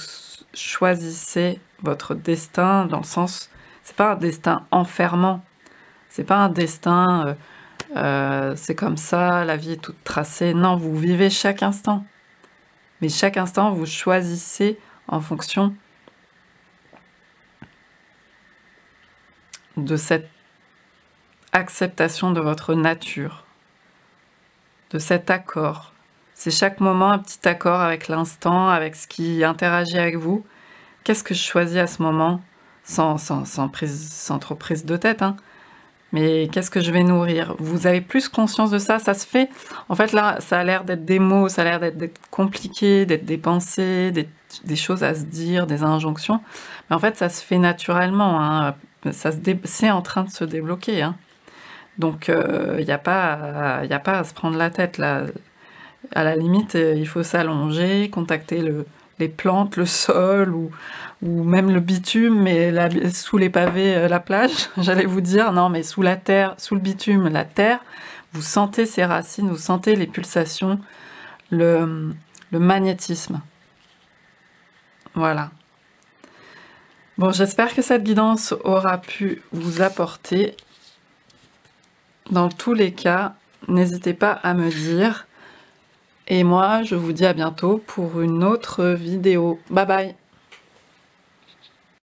choisissez, votre destin, dans le sens, c'est pas un destin enfermant, c'est pas un destin, c'est comme ça, la vie est toute tracée. Non, vous vivez chaque instant. Mais chaque instant, vous choisissez en fonction de cette acceptation de votre nature, de cet accord. C'est chaque moment un petit accord avec l'instant, avec ce qui interagit avec vous. Qu'est-ce que je choisis à ce moment, sans trop prise de tête, mais qu'est-ce que je vais nourrir? Vous avez plus conscience de ça, ça se fait. En fait, là, ça a l'air d'être des mots, ça a l'air d'être compliqué, d'être des pensées, des choses à se dire, des injonctions. Mais en fait, ça se fait naturellement. C'est en train de se débloquer. Donc, il n'y a pas à se prendre la tête, là. À la limite, il faut s'allonger, contacter les plantes, le sol ou même le bitume, mais sous les pavés, la plage, j'allais vous dire, non, mais sous la terre, sous le bitume, la terre, vous sentez ses racines, vous sentez les pulsations, le magnétisme. Voilà. Bon, j'espère que cette guidance aura pu vous apporter. Dans tous les cas, n'hésitez pas à me dire. Et moi, je vous dis à bientôt pour une autre vidéo. Bye bye!